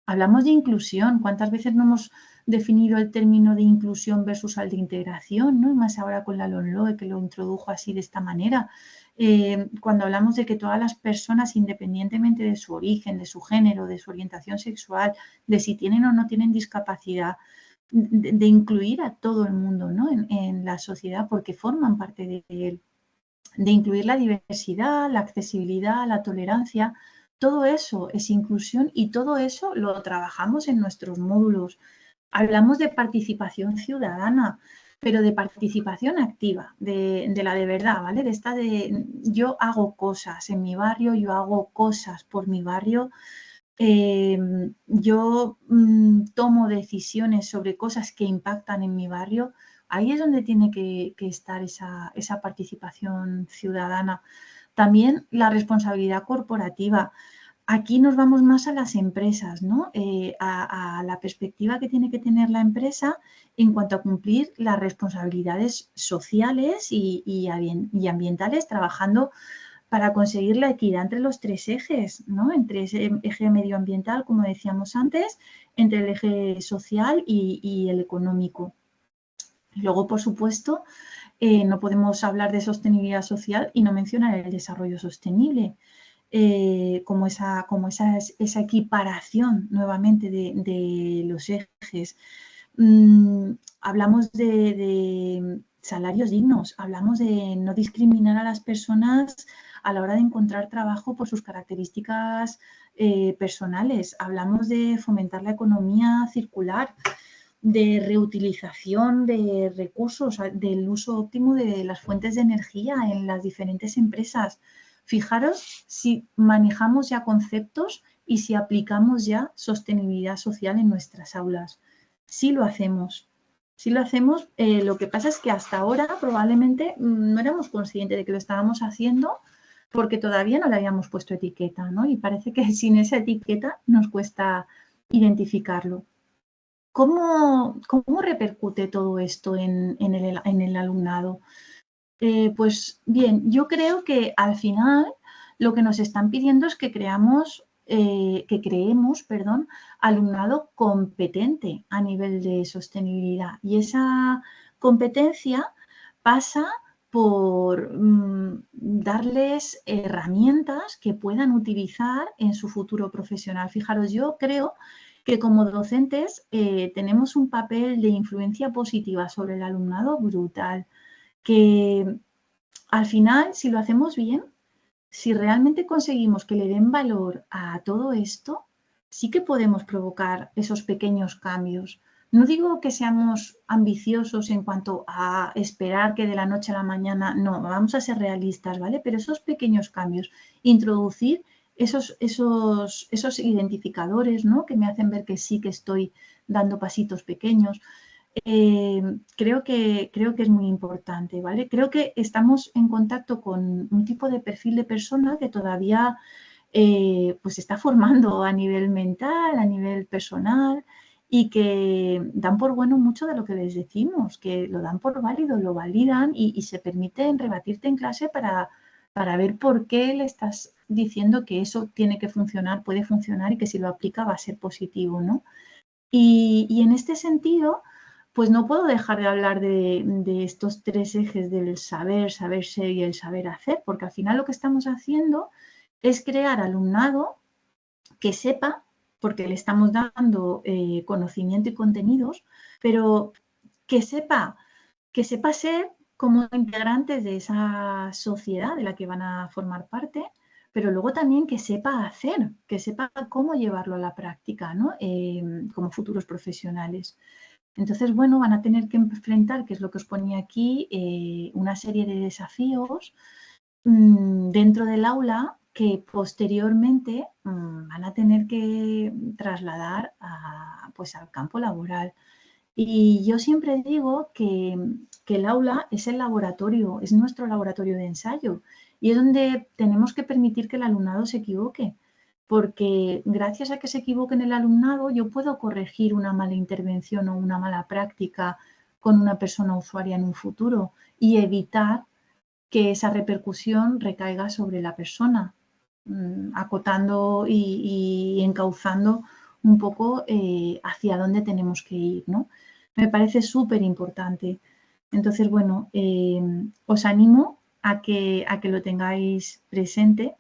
B: hablamos de inclusión. ¿Cuántas veces no hemos definido el término de inclusión versus al de integración, ¿no? Y más ahora con la LOMLOE, que lo introdujo así de esta manera. Cuando hablamos de que todas las personas, independientemente de su origen, de su género, de su orientación sexual, de si tienen o no tienen discapacidad, de incluir a todo el mundo, ¿no? en la sociedad porque forman parte de él, de incluir la diversidad, la accesibilidad, la tolerancia. Todo eso es inclusión y todo eso lo trabajamos en nuestros módulos. Hablamos de participación ciudadana, pero de participación activa, de la de verdad, ¿vale? De esta de yo hago cosas en mi barrio, yo hago cosas por mi barrio. Yo tomo decisiones sobre cosas que impactan en mi barrio, ahí es donde tiene que estar esa participación ciudadana. También la responsabilidad corporativa. Aquí nos vamos más a las empresas, ¿no? A la perspectiva que tiene que tener la empresa en cuanto a cumplir las responsabilidades sociales y ambientales, trabajando para conseguir la equidad entre los tres ejes, ¿no? Entre ese eje medioambiental, como decíamos antes, entre el eje social y el económico. Luego, por supuesto, no podemos hablar de sostenibilidad social y no mencionar el desarrollo sostenible, como esa equiparación nuevamente de los ejes. Hablamos de salarios dignos, hablamos de no discriminar a las personas a la hora de encontrar trabajo por sus características personales, hablamos de fomentar la economía circular, de reutilización de recursos, del uso óptimo de las fuentes de energía en las diferentes empresas. Fijaros si manejamos ya conceptos y si aplicamos ya sostenibilidad social en nuestras aulas. Sí lo hacemos. Sí lo hacemos. Lo que pasa es que hasta ahora probablemente no éramos conscientes de que lo estábamos haciendo porque todavía no le habíamos puesto etiqueta, ¿no? Y parece que sin esa etiqueta nos cuesta identificarlo. ¿Cómo repercute todo esto en el alumnado? Pues bien, yo creo que al final lo que nos están pidiendo es que creemos, alumnado competente a nivel de sostenibilidad. Y esa competencia pasa por darles herramientas que puedan utilizar en su futuro profesional. Fijaros, yo creo que como docentes tenemos un papel de influencia positiva sobre el alumnado brutal, que al final, si lo hacemos bien, si realmente conseguimos que le den valor a todo esto, sí que podemos provocar esos pequeños cambios. No digo que seamos ambiciosos en cuanto a esperar que de la noche a la mañana, no, vamos a ser realistas, ¿vale? Pero esos pequeños cambios, introducir esos identificadores, ¿no? Que me hacen ver que sí que estoy dando pasitos pequeños. Creo que es muy importante, ¿vale? Creo que estamos en contacto con un tipo de perfil de persona que todavía pues se está formando a nivel mental, a nivel personal y que dan por bueno mucho de lo que les decimos, que lo dan por válido, lo validan y se permiten rebatirte en clase para ver por qué le estás diciendo que eso tiene que funcionar, puede funcionar y que si lo aplica va a ser positivo, ¿no? Y en este sentido, pues no puedo dejar de hablar de estos tres ejes del saber, saber ser y el saber hacer, porque al final lo que estamos haciendo es crear alumnado que sepa, porque le estamos dando conocimiento y contenidos, pero que sepa, que sepa ser como integrantes de esa sociedad de la que van a formar parte, pero luego también que sepa hacer, que sepa cómo llevarlo a la práctica, ¿no? Como futuros profesionales. Entonces, bueno, van a tener que enfrentar, que es lo que os ponía aquí, una serie de desafíos dentro del aula que posteriormente van a tener que trasladar pues, al campo laboral. Y yo siempre digo que el aula es el laboratorio, es nuestro laboratorio de ensayo y es donde tenemos que permitir que el alumnado se equivoque, porque gracias a que se equivoque en el alumnado yo puedo corregir una mala intervención o una mala práctica con una persona usuaria en un futuro y evitar que esa repercusión recaiga sobre la persona, acotando y encauzando un poco hacia dónde tenemos que ir, ¿no? Me parece súper importante. Entonces, bueno, os animo a que lo tengáis presente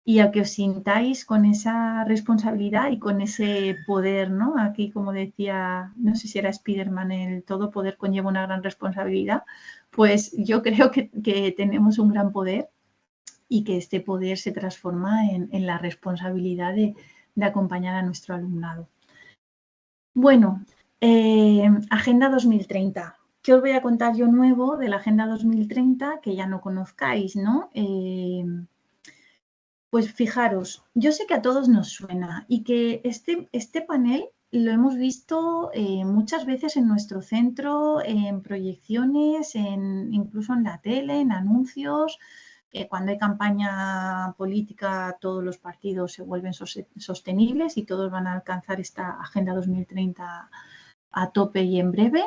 B: y a que os sintáis con esa responsabilidad y con ese poder, ¿no? Aquí, como decía, no sé si era Spiderman, el todo poder conlleva una gran responsabilidad. Pues yo creo que tenemos un gran poder y que este poder se transforma en la responsabilidad de acompañar a nuestro alumnado. Bueno, Agenda 2030. ¿Qué os voy a contar yo nuevo de la Agenda 2030 que ya no conozcáis, ¿no? Pues fijaros, yo sé que a todos nos suena y que este panel lo hemos visto muchas veces en nuestro centro, en proyecciones, incluso en la tele, en anuncios. Cuando hay campaña política, todos los partidos se vuelven sostenibles y todos van a alcanzar esta Agenda 2030 a tope y en breve.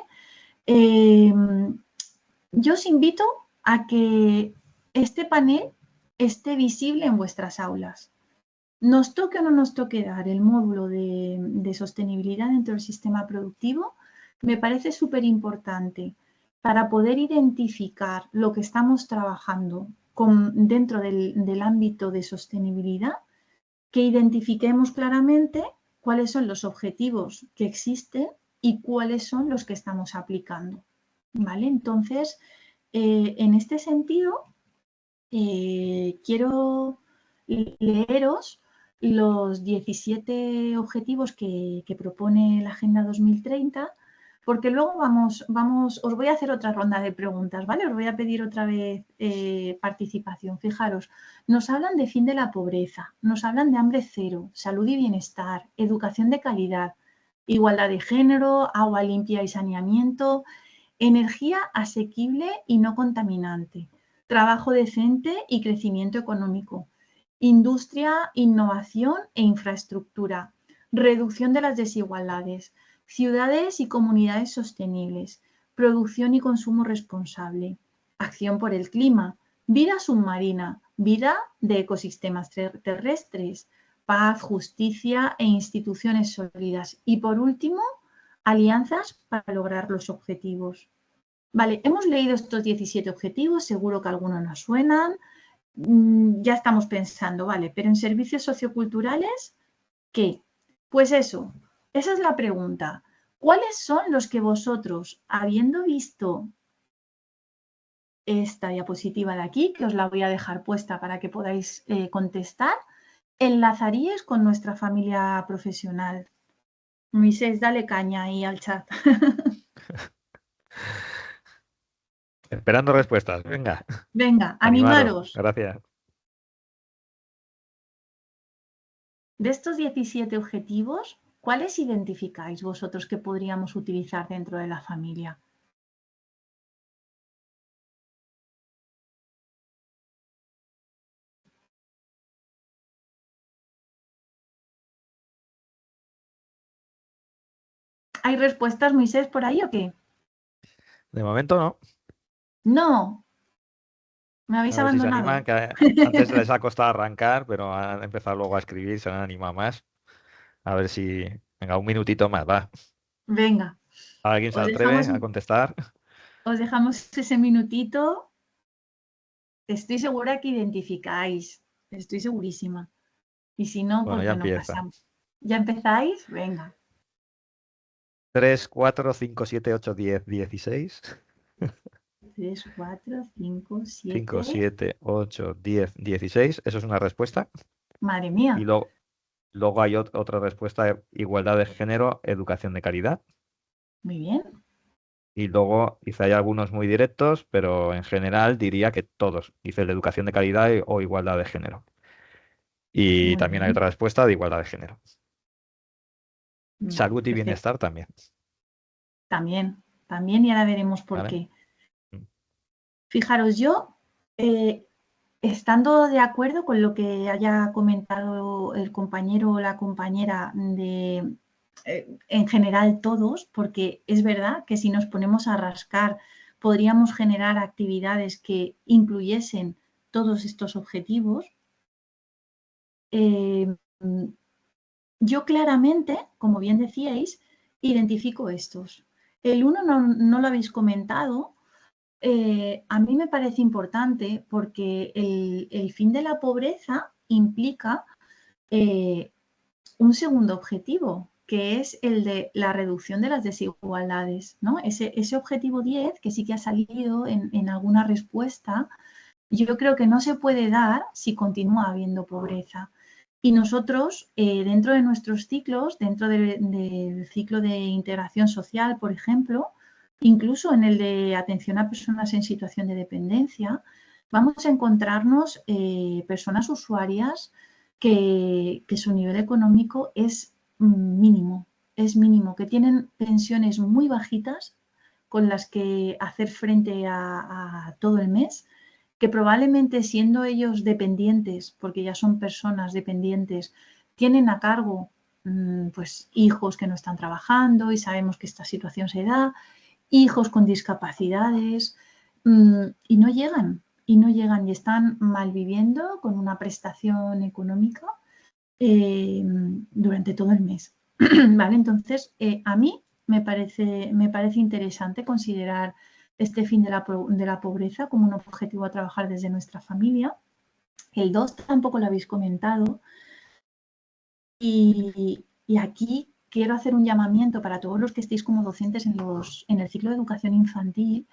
B: Yo os invito a que este panel esté visible en vuestras aulas. Nos toque o no nos toque dar el módulo de sostenibilidad dentro del sistema productivo, me parece súper importante para poder identificar lo que estamos trabajando dentro del ámbito de sostenibilidad, que identifiquemos claramente cuáles son los objetivos que existen y cuáles son los que estamos aplicando. ¿Vale? Entonces, en este sentido, quiero leeros los 17 objetivos que propone la Agenda 2030, porque luego os voy a hacer otra ronda de preguntas, ¿vale? Os voy a pedir otra vez participación. Fijaros, nos hablan de fin de la pobreza, nos hablan de hambre cero, salud y bienestar, educación de calidad, igualdad de género, agua limpia y saneamiento, energía asequible y no contaminante, trabajo decente y crecimiento económico, industria, innovación e infraestructura, reducción de las desigualdades, ciudades y comunidades sostenibles, producción y consumo responsable, acción por el clima, vida submarina, vida de ecosistemas terrestres, paz, justicia e instituciones sólidas. Y por último, alianzas para lograr los objetivos. Vale, hemos leído estos 17 objetivos, seguro que algunos nos suenan. Ya estamos pensando, vale, pero en servicios socioculturales, ¿qué? Pues eso, esa es la pregunta. ¿Cuáles son los que vosotros, habiendo visto esta diapositiva de aquí, que os la voy a dejar puesta para que podáis contestar, enlazaríais con nuestra familia profesional? Moisés, dale caña ahí al chat.
A: Esperando respuestas. Venga,
B: Venga,
A: animaros.
B: animaros.
A: Gracias.
B: De estos 17 objetivos, ¿cuáles identificáis vosotros que podríamos utilizar dentro de la familia? ¿Hay respuestas, Moisés, por ahí o qué?
A: De momento no.
B: No, me habéis
A: A ver si se animan,
B: abandonado.
A: que antes les ha costado arrancar, pero han empezado luego a escribir, se han animado más. A ver si, venga, un minutito más, va.
B: Venga,
A: ¿Alguien se
B: os
A: atreve
B: dejamos,
A: a contestar?
B: os dejamos ese minutito. Estoy segura que identificáis, estoy segurísima. Y si no,
A: Bueno,
B: pues
A: ya
B: bueno,
A: empieza.
B: pasamos. ¿Ya empezáis? Venga.
A: 3, 4, 5, 7, 8, 10, 16.
B: 3, 4, 5,
A: 5,
B: 7.
A: 7, 8, 10, 16. Eso es una respuesta.
B: Madre
A: Y
B: mía.
A: luego hay otra respuesta, igualdad de género, educación de calidad.
B: Muy bien.
A: Y luego dice, hay algunos muy directos, pero en general diría que todos. Dice la educación de calidad o igualdad de género. Y
B: Muy
A: también hay
B: bien.
A: otra respuesta de igualdad de género.
B: Vale,
A: Salud y
B: perfecto.
A: bienestar también.
B: También, también y ahora veremos por
A: ¿Vale?
B: qué. Fijaros, yo, estando de acuerdo con lo que haya comentado el compañero o la compañera de, en general todos, porque es verdad que si nos ponemos a rascar podríamos generar actividades que incluyesen todos estos objetivos. Eh, yo claramente, como bien decíais, identifico estos. El uno no lo habéis comentado. A mí me parece importante porque el fin de la pobreza implica un segundo objetivo, que es el de la reducción de las desigualdades, ¿no? Ese objetivo 10, que sí que ha salido en alguna respuesta, yo creo que no se puede dar si continúa habiendo pobreza. Y nosotros, dentro de nuestros ciclos, dentro del ciclo de integración social, por ejemplo, incluso en el de atención a personas en situación de dependencia, vamos a encontrarnos personas usuarias que su nivel económico es mínimo, que tienen pensiones muy bajitas con las que hacer frente a todo el mes, que probablemente siendo ellos dependientes, porque ya son personas dependientes, tienen a cargo pues hijos que no están trabajando y sabemos que esta situación se da, hijos con discapacidades y no llegan y están malviviendo con una prestación económica durante todo el mes. ¿Vale? Entonces, a mí me parece interesante considerar este fin de la pobreza como un objetivo a trabajar desde nuestra familia. El 2 tampoco lo habéis comentado. Y aquí quiero hacer un llamamiento para todos los que estéis como docentes en el ciclo de educación infantil.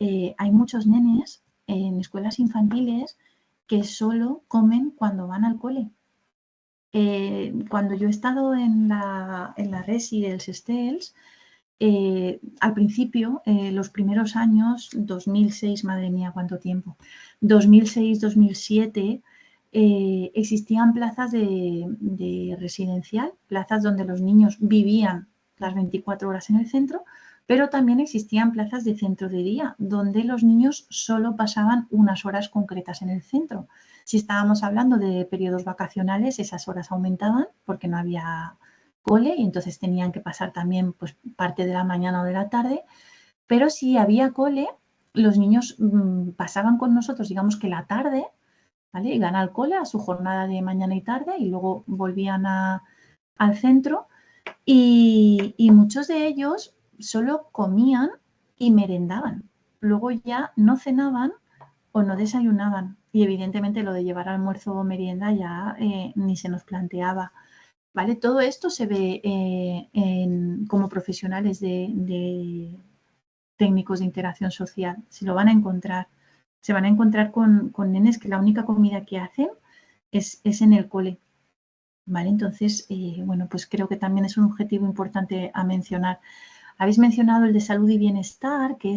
B: Hay muchos nenes en escuelas infantiles que solo comen cuando van al cole. Cuando yo he estado en la Resi del Sestels, al principio, los primeros años, 2006, madre mía, cuánto tiempo, 2006, 2007, existían plazas de residencial, plazas donde los niños vivían las 24 horas en el centro, pero también existían plazas de centro de día, donde los niños solo pasaban unas horas concretas en el centro. Si estábamos hablando de periodos vacacionales, esas horas aumentaban porque no había cole y entonces tenían que pasar también pues, parte de la mañana o de la tarde, pero si había cole, los niños pasaban con nosotros, digamos que la tarde, ¿vale? Iban al cole a su jornada de mañana y tarde y luego volvían al centro y muchos de ellos solo comían y merendaban. Luego ya no cenaban o no desayunaban y evidentemente lo de llevar almuerzo o merienda ya ni se nos planteaba. ¿Vale? Todo esto se ve como profesionales de técnicos de interacción social. Se lo van a encontrar. Se van a encontrar con nenes que la única comida que hacen es en el cole. ¿Vale? Entonces, bueno, pues creo que también es un objetivo importante a mencionar. Habéis mencionado el de salud y bienestar, que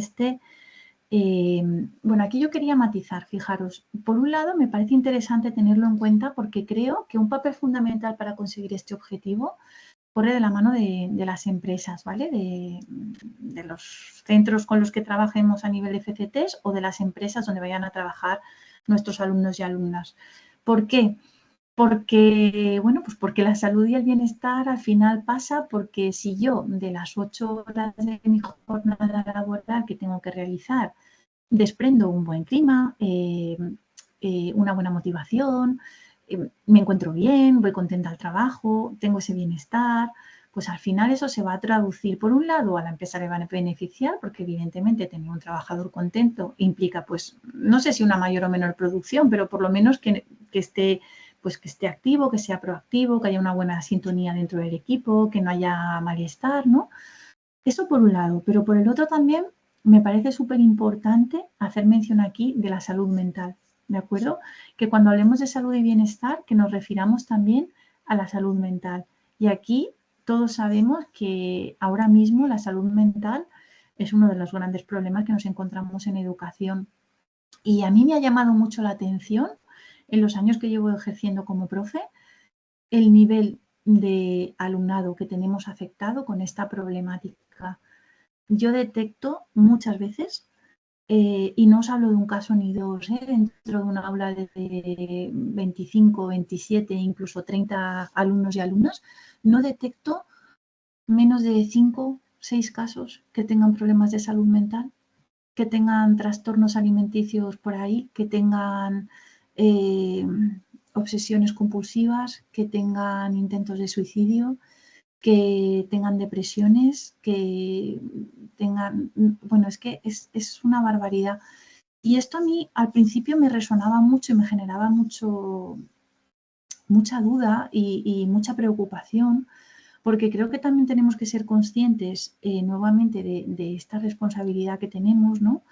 B: bueno, aquí yo quería matizar, fijaros, por un lado me parece interesante tenerlo en cuenta porque creo que un papel fundamental para conseguir este objetivo corre de la mano de las empresas, ¿vale? De los centros con los que trabajemos a nivel de FCTs o de las empresas donde vayan a trabajar nuestros alumnos y alumnas. ¿Por qué? Porque, bueno, pues porque la salud y el bienestar al final pasa porque si yo de las 8 horas de mi jornada laboral que tengo que realizar desprendo un buen clima, una buena motivación, me encuentro bien, voy contenta al trabajo, tengo ese bienestar, pues al final eso se va a traducir, por un lado, a la empresa le va a beneficiar, porque evidentemente tener un trabajador contento implica, pues, no sé si una mayor o menor producción, pero por lo menos que esté, pues, que esté activo, que sea proactivo, que haya una buena sintonía dentro del equipo, que no haya malestar, ¿no? Eso por un lado, pero por el otro también me parece súper importante hacer mención aquí de la salud mental, ¿de acuerdo? Que cuando hablemos de salud y bienestar, que nos refiramos también a la salud mental. Y aquí todos sabemos que ahora mismo la salud mental es uno de los grandes problemas que nos encontramos en educación. Y a mí me ha llamado mucho la atención en los años que llevo ejerciendo como profe, el nivel de alumnado que tenemos afectado con esta problemática. Yo detecto muchas veces, y no os hablo de un caso ni dos, dentro de un aula de 25, 27, incluso 30 alumnos y alumnas, no detecto menos de 5, 6 casos que tengan problemas de salud mental, que tengan trastornos alimenticios por ahí, que tengan eh, obsesiones compulsivas, que tengan intentos de suicidio, que tengan depresiones, que tengan, bueno, es que es una barbaridad. Y esto a mí al principio me resonaba mucho y me generaba mucha duda y mucha preocupación, porque creo que también tenemos que ser conscientes nuevamente de esta responsabilidad que tenemos, ¿no?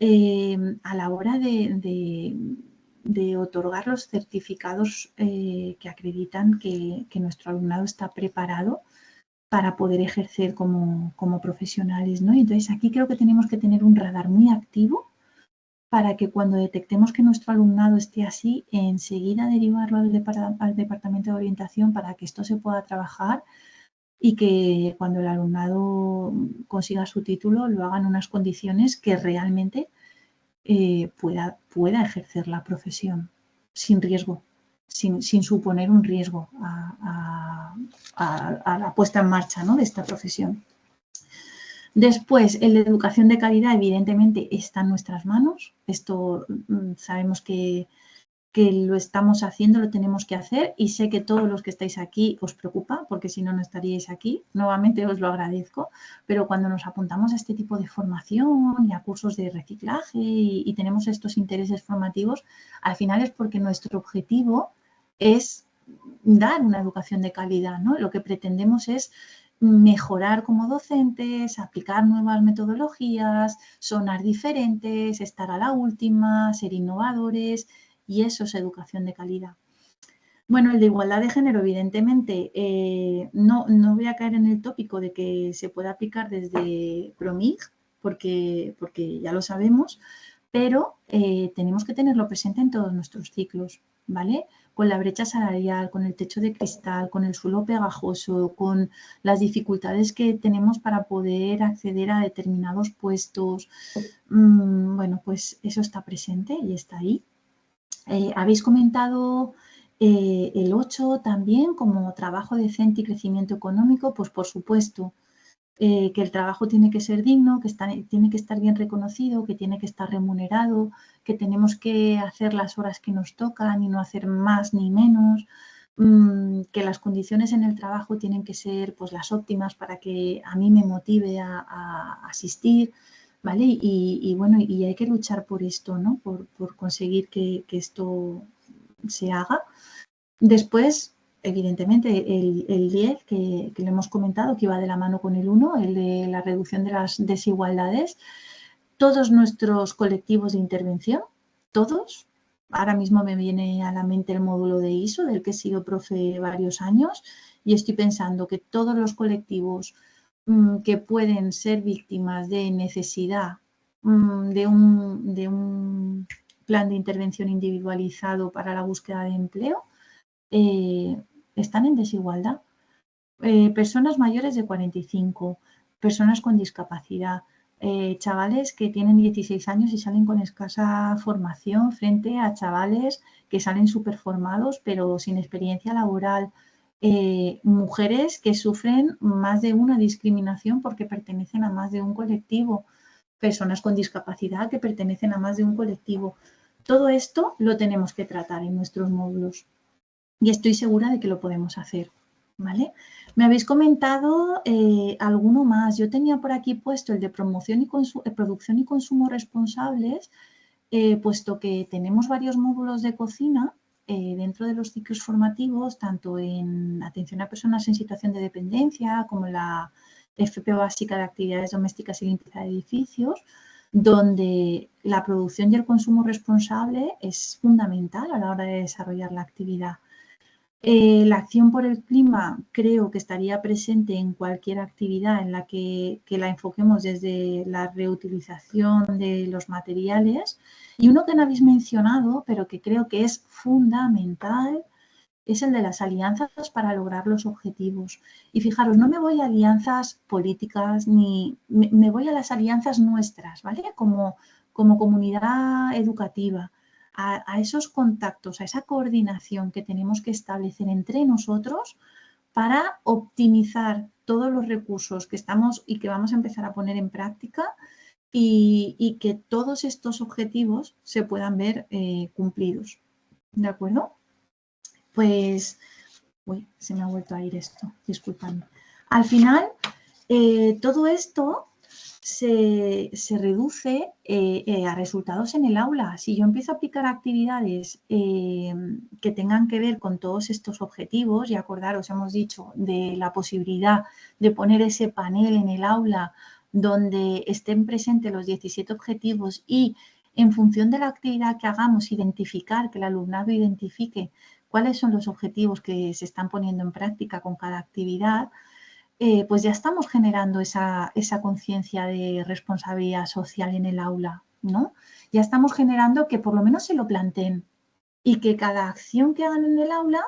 B: A la hora de otorgar los certificados que acreditan que nuestro alumnado está preparado para poder ejercer como profesionales, ¿no? Entonces aquí creo que tenemos que tener un radar muy activo para que cuando detectemos que nuestro alumnado esté así, enseguida derivarlo al departamento de orientación para que esto se pueda trabajar y que cuando el alumnado consiga su título lo haga en unas condiciones que realmente pueda ejercer la profesión sin riesgo, sin suponer un riesgo a la puesta en marcha, ¿no?, de esta profesión. Después, el de educación de calidad, evidentemente, está en nuestras manos. Esto sabemos que lo estamos haciendo, lo tenemos que hacer y sé que todos los que estáis aquí os preocupa, porque si no, no estaríais aquí. Nuevamente os lo agradezco, pero cuando nos apuntamos a este tipo de formación y a cursos de reciclaje y tenemos estos intereses formativos, al final es porque nuestro objetivo es dar una educación de calidad, ¿no? Lo que pretendemos es mejorar como docentes, aplicar nuevas metodologías, sonar diferentes, estar a la última, ser innovadores, y eso es educación de calidad. Bueno, el de igualdad de género, evidentemente, no voy a caer en el tópico de que se pueda aplicar desde PROMIG, porque ya lo sabemos, pero tenemos que tenerlo presente en todos nuestros ciclos, ¿vale? Con la brecha salarial, con el techo de cristal, con el suelo pegajoso, con las dificultades que tenemos para poder acceder a determinados puestos. Bueno, pues eso está presente y está ahí. Habéis comentado el 8 también como trabajo decente y crecimiento económico, pues por supuesto que el trabajo tiene que ser digno, tiene que estar bien reconocido, que tiene que estar remunerado, que tenemos que hacer las horas que nos tocan y no hacer más ni menos, que las condiciones en el trabajo tienen que ser pues las óptimas para que a mí me motive a asistir, ¿vale? Y bueno, y hay que luchar por esto, ¿no? Por conseguir que esto se haga. Después, evidentemente, el 10, que lo hemos comentado, que iba de la mano con el 1, el de la reducción de las desigualdades. Todos nuestros colectivos de intervención, todos. Ahora mismo me viene a la mente el módulo de ISO, del que he sido profe varios años, y estoy pensando que todos los colectivos que pueden ser víctimas de necesidad de un plan de intervención individualizado para la búsqueda de empleo, están en desigualdad. Personas mayores de 45, personas con discapacidad, chavales que tienen 16 años y salen con escasa formación frente a chavales que salen súper formados pero sin experiencia laboral. Mujeres que sufren más de una discriminación porque pertenecen a más de un colectivo, personas con discapacidad que pertenecen a más de un colectivo. Todo esto lo tenemos que tratar en nuestros módulos y estoy segura de que lo podemos hacer, ¿vale? Me habéis comentado alguno más. Yo tenía por aquí puesto el de promoción y producción y consumo responsables, puesto que tenemos varios módulos de cocina dentro de los ciclos formativos, tanto en atención a personas en situación de dependencia como en la FP básica de actividades domésticas y limpieza de edificios, donde la producción y el consumo responsable es fundamental a la hora de desarrollar la actividad. La acción por el clima creo que estaría presente en cualquier actividad en la que la enfoquemos desde la reutilización de los materiales. Y uno que no habéis mencionado, pero que creo que es fundamental, es el de las alianzas para lograr los objetivos. Y fijaros, no me voy a alianzas políticas ni me voy a las alianzas nuestras, ¿vale? Como comunidad educativa. A esos contactos, a esa coordinación que tenemos que establecer entre nosotros para optimizar todos los recursos que estamos y que vamos a empezar a poner en práctica y que todos estos objetivos se puedan ver cumplidos. ¿De acuerdo? Pues, uy, se me ha vuelto a ir esto, disculpadme. Al final, todo esto se reduce a resultados en el aula. Si yo empiezo a aplicar actividades que tengan que ver con todos estos objetivos, y acordaros, hemos dicho, de la posibilidad de poner ese panel en el aula donde estén presentes los 17 objetivos y en función de la actividad que hagamos, identificar, que el alumnado identifique cuáles son los objetivos que se están poniendo en práctica con cada actividad, pues ya estamos generando esa conciencia de responsabilidad social en el aula, ¿no? Ya estamos generando que por lo menos se lo planteen y que cada acción que hagan en el aula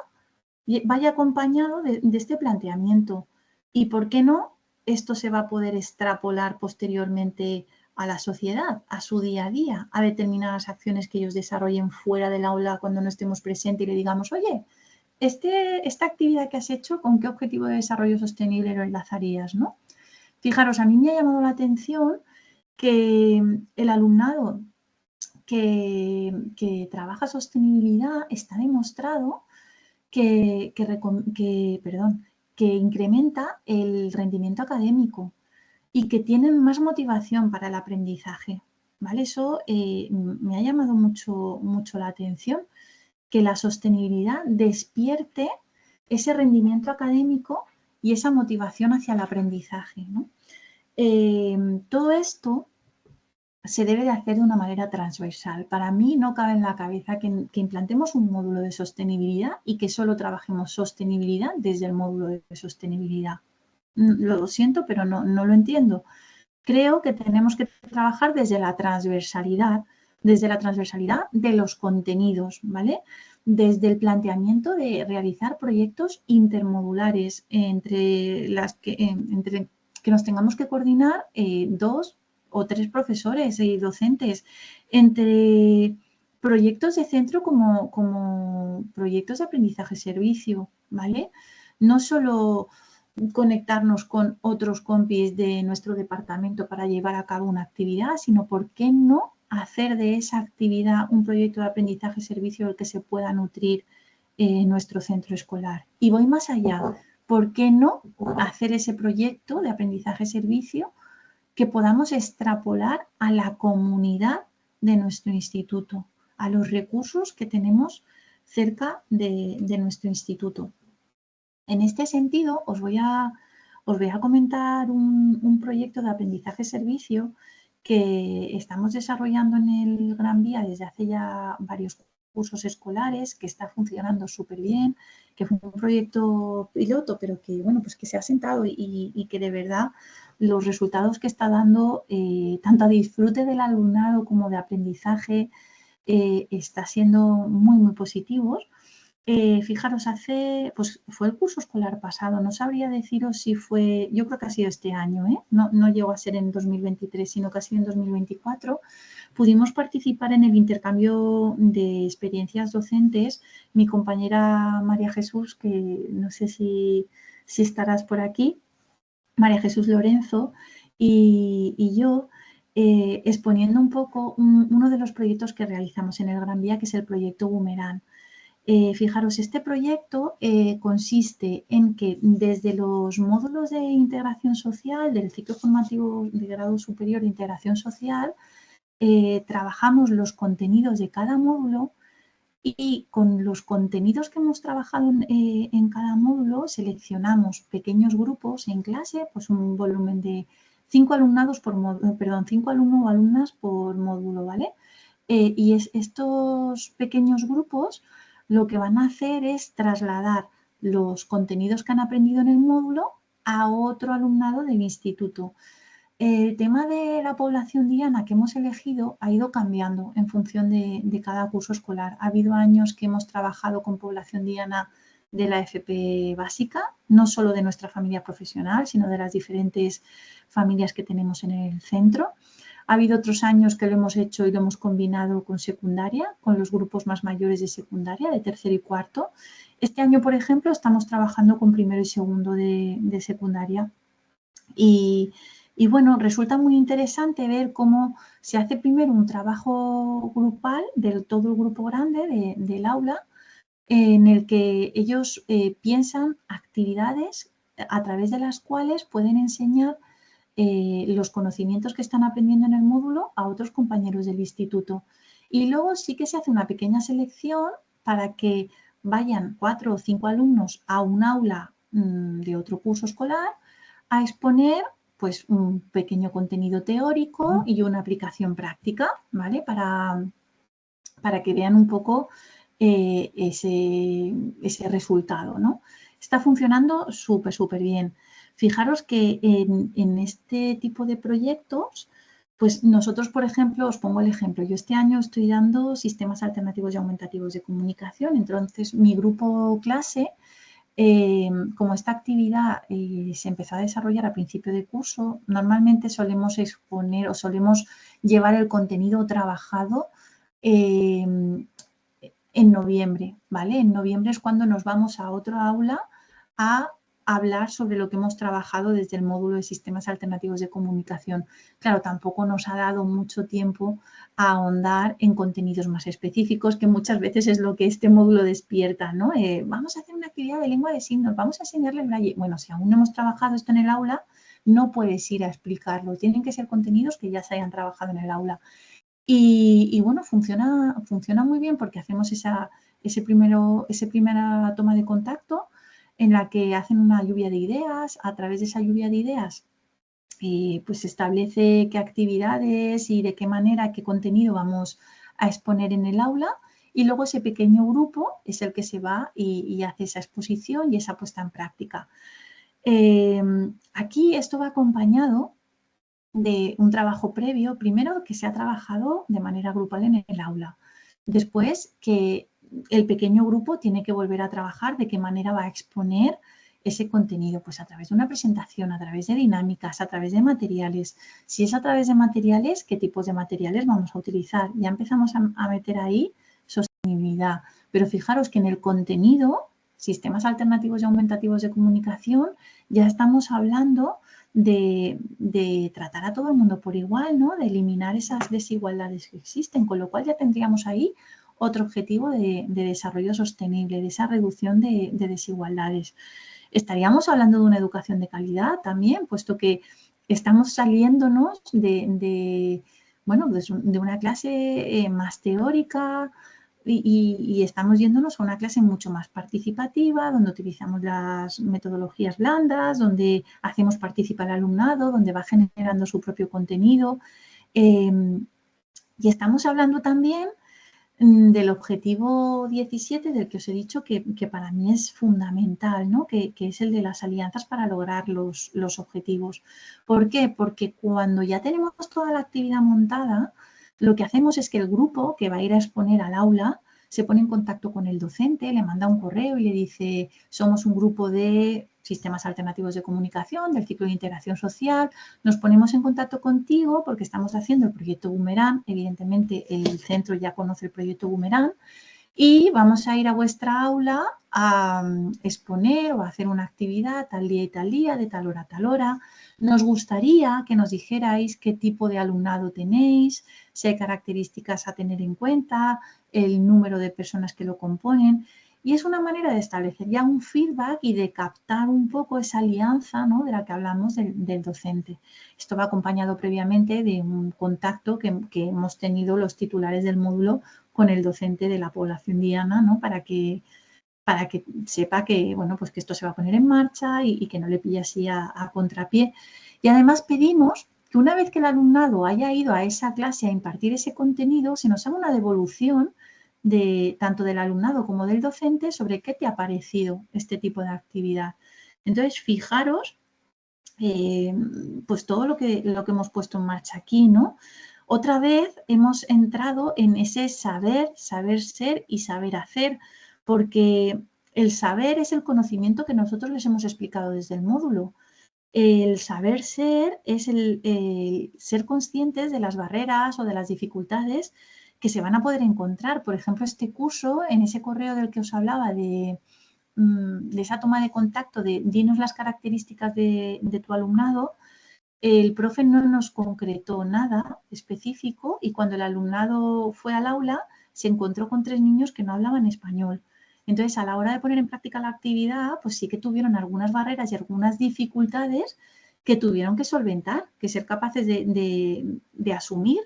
B: vaya acompañado de este planteamiento. ¿Y por qué no? Esto se va a poder extrapolar posteriormente a la sociedad, a su día a día, a determinadas acciones que ellos desarrollen fuera del aula cuando no estemos presentes y le digamos, oye, esta actividad que has hecho, ¿con qué objetivo de desarrollo sostenible lo enlazarías, no? Fijaros, a mí me ha llamado la atención que el alumnado que trabaja sostenibilidad está demostrado que incrementa el rendimiento académico y que tienen más motivación para el aprendizaje, ¿vale? Eso me ha llamado mucho la atención, que la sostenibilidad despierte ese rendimiento académico y esa motivación hacia el aprendizaje, ¿no? Todo esto se debe de hacer de una manera transversal. Para mí no cabe en la cabeza que implantemos un módulo de sostenibilidad y que solo trabajemos sostenibilidad desde el módulo de sostenibilidad. Lo siento, pero no lo entiendo. Creo que tenemos que trabajar desde la transversalidad de los contenidos, ¿vale? Desde el planteamiento de realizar proyectos intermodulares entre que nos tengamos que coordinar 2 o 3 profesores y docentes, entre proyectos de centro como proyectos de aprendizaje-servicio, ¿vale? No solo conectarnos con otros compis de nuestro departamento para llevar a cabo una actividad, sino por qué no hacer de esa actividad un proyecto de aprendizaje-servicio del que se pueda nutrir nuestro centro escolar. Y voy más allá, ¿por qué no hacer ese proyecto de aprendizaje-servicio que podamos extrapolar a la comunidad de nuestro instituto, a los recursos que tenemos cerca de nuestro instituto? En este sentido, os voy a comentar un proyecto de aprendizaje-servicio que estamos desarrollando en el Gran Vía desde hace ya varios cursos escolares, que está funcionando súper bien, que fue un proyecto piloto, pero que, bueno, pues que se ha sentado y que de verdad los resultados que está dando, tanto a disfrute del alumnado como de aprendizaje, está siendo muy positivos. Fijaros, pues fue el curso escolar pasado, no sabría deciros si fue, yo creo que ha sido este año, no llegó a ser en 2023, sino que ha sido en 2024, pudimos participar en el intercambio de experiencias docentes. Mi compañera María Jesús, que no sé si estarás por aquí, María Jesús Lorenzo, y yo, exponiendo un poco uno de los proyectos que realizamos en el Gran Vía, que es el proyecto Boomerang. Fijaros, este proyecto consiste en que desde los módulos de integración social del ciclo formativo de grado superior de integración social, trabajamos los contenidos de cada módulo y con los contenidos que hemos trabajado en cada módulo seleccionamos pequeños grupos en clase, pues un volumen de 5 alumnados por módulo, perdón, 5 alumnos o alumnas por módulo, ¿vale? Estos pequeños grupos lo que van a hacer es trasladar los contenidos que han aprendido en el módulo a otro alumnado del instituto. El tema de la población diana que hemos elegido ha ido cambiando en función de cada curso escolar. Ha habido años que hemos trabajado con población diana de la FP básica, no solo de nuestra familia profesional, sino de las diferentes familias que tenemos en el centro. Ha habido otros años que lo hemos hecho y lo hemos combinado con secundaria, con los grupos más mayores de secundaria, de tercero y cuarto. Este año, por ejemplo, estamos trabajando con primero y segundo de secundaria. Y bueno, resulta muy interesante ver cómo se hace primero un trabajo grupal de todo el grupo grande del aula, en el que ellos piensan actividades a través de las cuales pueden enseñar los conocimientos que están aprendiendo en el módulo a otros compañeros del instituto. Y luego sí que se hace una pequeña selección para que vayan 4 o 5 alumnos a un aula de otro curso escolar a exponer pues un pequeño contenido teórico y una aplicación práctica, ¿vale? Para que vean un poco ese resultado, ¿no? Está funcionando súper bien. Fijaros que en este tipo de proyectos, pues nosotros, por ejemplo, os pongo el ejemplo, yo este año estoy dando sistemas alternativos y aumentativos de comunicación, entonces mi grupo clase, como esta actividad se empezó a desarrollar a principio de curso, normalmente solemos exponer o solemos llevar el contenido trabajado en noviembre, ¿vale? En noviembre es cuando nos vamos a otro aula a hablar sobre lo que hemos trabajado desde el módulo de sistemas alternativos de comunicación. Claro, tampoco nos ha dado mucho tiempo a ahondar en contenidos más específicos, que muchas veces es lo que este módulo despierta, ¿no? Vamos a hacer una actividad de lengua de signos, vamos a enseñarle braille. Bueno, si aún no hemos trabajado esto en el aula, no puedes ir a explicarlo. Tienen que ser contenidos que ya se hayan trabajado en el aula. Y bueno, funciona muy bien porque hacemos esa primera toma de contacto en la que hacen una lluvia de ideas. A través de esa lluvia de ideas, pues se establece qué actividades y de qué manera, qué contenido vamos a exponer en el aula. Y luego ese pequeño grupo es el que se va y hace esa exposición y esa puesta en práctica. Aquí esto va acompañado de un trabajo previo, primero que se ha trabajado de manera grupal en el aula, después que el pequeño grupo tiene que volver a trabajar de qué manera va a exponer ese contenido, pues a través de una presentación, a través de dinámicas, a través de materiales. Si es a través de materiales, ¿qué tipos de materiales vamos a utilizar? Ya empezamos a meter ahí sostenibilidad, pero fijaros que en el contenido, sistemas alternativos y aumentativos de comunicación, ya estamos hablando de tratar a todo el mundo por igual, ¿no? De eliminar esas desigualdades que existen, con lo cual ya tendríamos ahí otro objetivo de desarrollo sostenible, de esa reducción de desigualdades. Estaríamos hablando de una educación de calidad también, puesto que estamos saliéndonos bueno, de una clase más teórica, y estamos yéndonos a una clase mucho más participativa, donde utilizamos las metodologías blandas, donde hacemos participar al alumnado, donde va generando su propio contenido. Y estamos hablando también del objetivo 17, del que os he dicho que para mí es fundamental, ¿no? Que es el de las alianzas para lograr los objetivos. ¿Por qué? Porque cuando ya tenemos toda la actividad montada, lo que hacemos es que el grupo que va a ir a exponer al aula se pone en contacto con el docente, le manda un correo y le dice, somos un grupo de sistemas alternativos de comunicación, del ciclo de integración social, nos ponemos en contacto contigo porque estamos haciendo el proyecto Boomerang, evidentemente el centro ya conoce el proyecto Boomerang, y vamos a ir a vuestra aula a exponer o a hacer una actividad tal día y tal día, de tal hora a tal hora. Nos gustaría que nos dijerais qué tipo de alumnado tenéis, si hay características a tener en cuenta, el número de personas que lo componen. Y es una manera de establecer ya un feedback y de captar un poco esa alianza, ¿no?, de la que hablamos del docente. Esto va acompañado previamente de un contacto que hemos tenido los titulares del módulo con el docente de la población diana, ¿no?, para que sepa que, bueno, pues que esto se va a poner en marcha y que no le pille así a contrapié. Y además pedimos que una vez que el alumnado haya ido a esa clase a impartir ese contenido, se nos haga una devolución tanto del alumnado como del docente sobre qué te ha parecido este tipo de actividad. Entonces, fijaros pues todo lo que hemos puesto en marcha aquí, ¿no? Otra vez hemos entrado en ese saber ser y saber hacer, porque el saber es el conocimiento que nosotros les hemos explicado desde el módulo. El saber ser es el ser conscientes de las barreras o de las dificultades que se van a poder encontrar. Por ejemplo, este curso, en ese correo del que os hablaba de esa toma de contacto, de dinos las características de tu alumnado, el profe no nos concretó nada específico y cuando el alumnado fue al aula se encontró con 3 niños que no hablaban español. Entonces, a la hora de poner en práctica la actividad, pues sí que tuvieron algunas barreras y algunas dificultades que tuvieron que solventar, que ser capaces de asumir,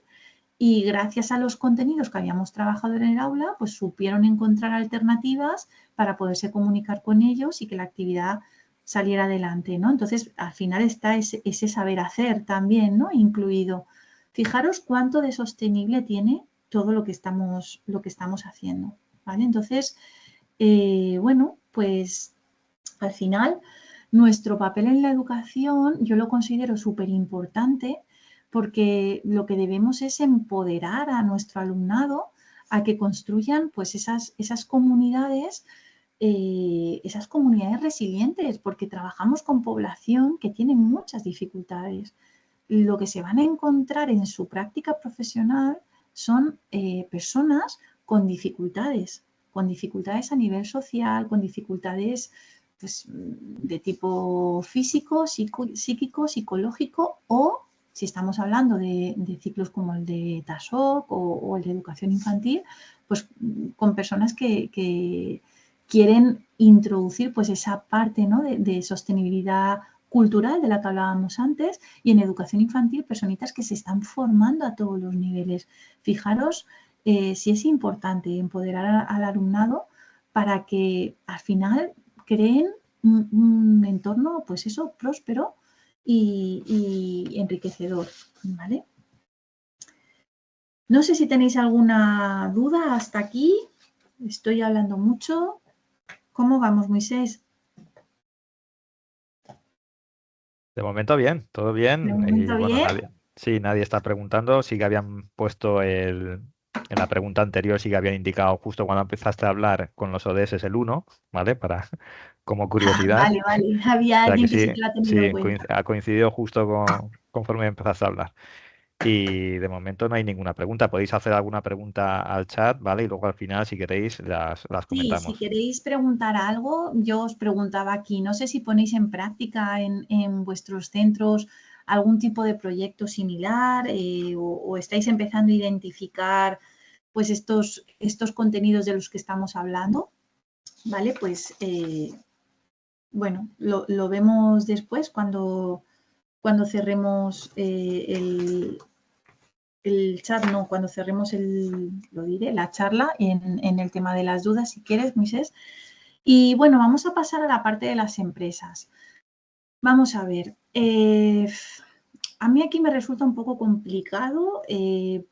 B: y gracias a los contenidos que habíamos trabajado en el aula, pues supieron encontrar alternativas para poderse comunicar con ellos y que la actividad saliera adelante, ¿no? Entonces, al final está ese saber hacer también, ¿no?, incluido. Fijaros cuánto de sostenible tiene todo lo que estamos haciendo, ¿vale? Entonces, bueno, pues al final nuestro papel en la educación yo lo considero súper importante porque lo que debemos es empoderar a nuestro alumnado a que construyan pues esas comunidades resilientes, porque trabajamos con población que tiene muchas dificultades. Lo que se van a encontrar en su práctica profesional son personas con dificultades a nivel social, con dificultades pues, de tipo físico, psíquico, psicológico, o si estamos hablando de ciclos como el de TASOC o el de educación infantil, pues con personas que quieren introducir pues esa parte, ¿no?, de sostenibilidad cultural de la que hablábamos antes, y en educación infantil personitas que se están formando a todos los niveles. Fijaros si es importante empoderar al alumnado para que al final creen un entorno, pues eso, próspero y enriquecedor, ¿vale? No sé si tenéis alguna duda hasta aquí. Estoy hablando mucho. ¿Cómo vamos, Moisés?
A: De momento bien, todo bien.
B: ¿De
A: Y
B: momento
A: bueno,
B: bien?
A: nadie está preguntando. Sí que habían puesto en la pregunta anterior, sí que habían indicado justo cuando empezaste a hablar con los ODS el 1, ¿vale? Como curiosidad.
B: Vale, vale. Había
A: O sea que
B: alguien que sí
A: sí,
B: que lo ha tenido en
A: sí,
B: cuenta.
A: ha coincidido justo conforme empezaste a hablar. Y de momento no hay ninguna pregunta. Podéis hacer alguna pregunta al chat, ¿vale? Y luego al final, si queréis, las
B: Sí, si
A: comentamos.
B: queréis preguntar algo, yo os preguntaba aquí, no sé si ponéis en práctica en vuestros centros algún tipo de proyecto similar o estáis empezando a identificar pues estos contenidos de los que estamos hablando, ¿vale? Pues bueno, lo vemos después cuando cerremos el chat, no, cuando cerremos la charla en el tema de las dudas, si quieres, Moisés. Y bueno, vamos a pasar a la parte de las empresas. Vamos a ver. A mí aquí me resulta un poco complicado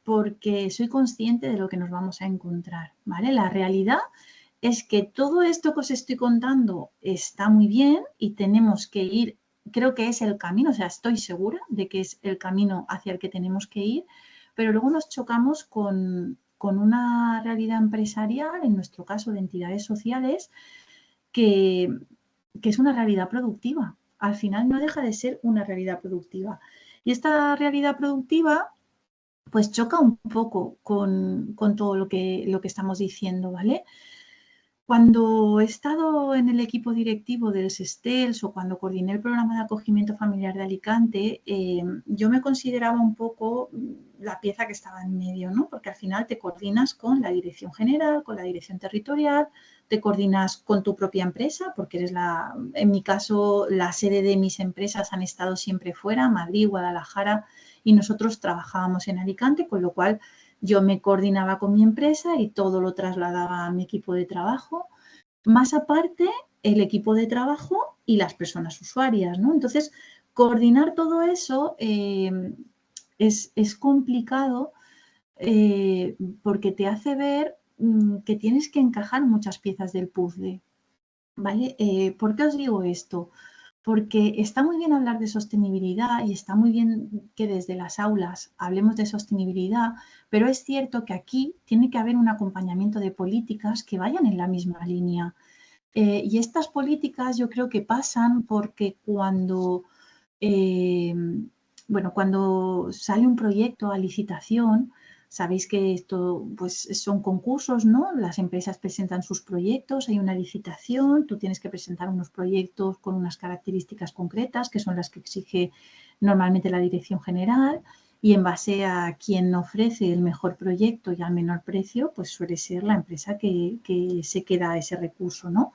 B: porque soy consciente de lo que nos vamos a encontrar, ¿vale? La realidad es que todo esto que os estoy contando está muy bien y tenemos que ir, creo que es el camino, o sea, estoy segura de que es el camino hacia el que tenemos que ir, pero luego nos chocamos con con una realidad empresarial, en nuestro caso de entidades sociales, que es una realidad productiva. Al final no deja de ser una realidad productiva. Y esta realidad productiva pues choca un poco con todo lo que estamos diciendo, ¿vale? Cuando he estado en el equipo directivo del SESTELS o cuando coordiné el programa de acogimiento familiar de Alicante, yo me consideraba un poco la pieza que estaba en medio, ¿no? Porque al final te coordinas con la dirección general, con la dirección territorial, te coordinas con tu propia empresa, porque eres en mi caso, la sede de mis empresas han estado siempre fuera, Madrid, Guadalajara, y nosotros trabajábamos en Alicante, con lo cual yo me coordinaba con mi empresa y todo lo trasladaba a mi equipo de trabajo, más aparte el equipo de trabajo y las personas usuarias, ¿no? Entonces, coordinar todo eso es complicado porque te hace ver que tienes que encajar muchas piezas del puzzle, ¿vale? ¿Por qué os digo esto? Porque está muy bien hablar de sostenibilidad y está muy bien que desde las aulas hablemos de sostenibilidad, pero es cierto que aquí tiene que haber un acompañamiento de políticas que vayan en la misma línea. Y estas políticas yo creo que pasan porque eh, cuando sale un proyecto a licitación, sabéis que esto pues, son concursos, ¿no? Las empresas presentan sus proyectos, hay una licitación, tú tienes que presentar unos proyectos con unas características concretas, que son las que exige normalmente la dirección general, y en base a quién ofrece el mejor proyecto y al menor precio, pues suele ser la empresa que se queda ese recurso, ¿no?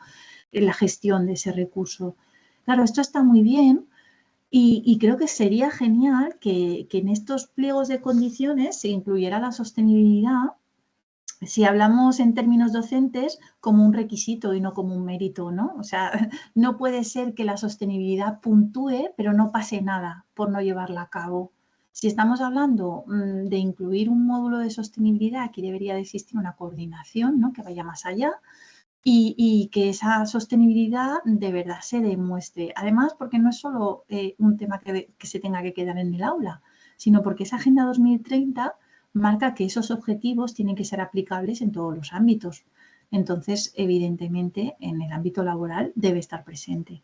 B: La gestión de ese recurso. Claro, esto está muy bien, y creo que sería genial que en estos pliegos de condiciones se incluyera la sostenibilidad, si hablamos en términos docentes, como un requisito y no como un mérito, ¿no? O sea, no puede ser que la sostenibilidad puntúe, pero no pase nada por no llevarla a cabo. Si estamos hablando de incluir un módulo de sostenibilidad, aquí debería de existir una coordinación, ¿no? Que vaya más allá y que esa sostenibilidad de verdad se demuestre. Además, porque no es solo un tema que se tenga que quedar en el aula, sino porque esa Agenda 2030 marca que esos objetivos tienen que ser aplicables en todos los ámbitos. Entonces, evidentemente, en el ámbito laboral debe estar presente.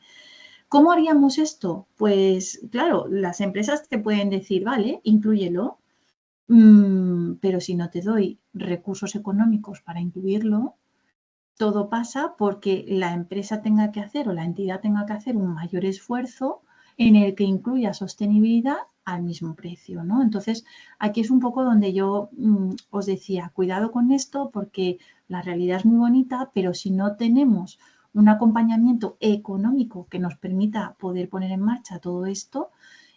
B: ¿Cómo haríamos esto? Pues claro, las empresas te pueden decir, vale, inclúyelo, pero si no te doy recursos económicos para incluirlo, todo pasa porque la empresa tenga que hacer o la entidad tenga que hacer un mayor esfuerzo en el que incluya sostenibilidad al mismo precio, ¿no? Entonces, aquí es un poco donde yo os decía, cuidado con esto porque la realidad es muy bonita, pero si no tenemos un acompañamiento económico que nos permita poder poner en marcha todo esto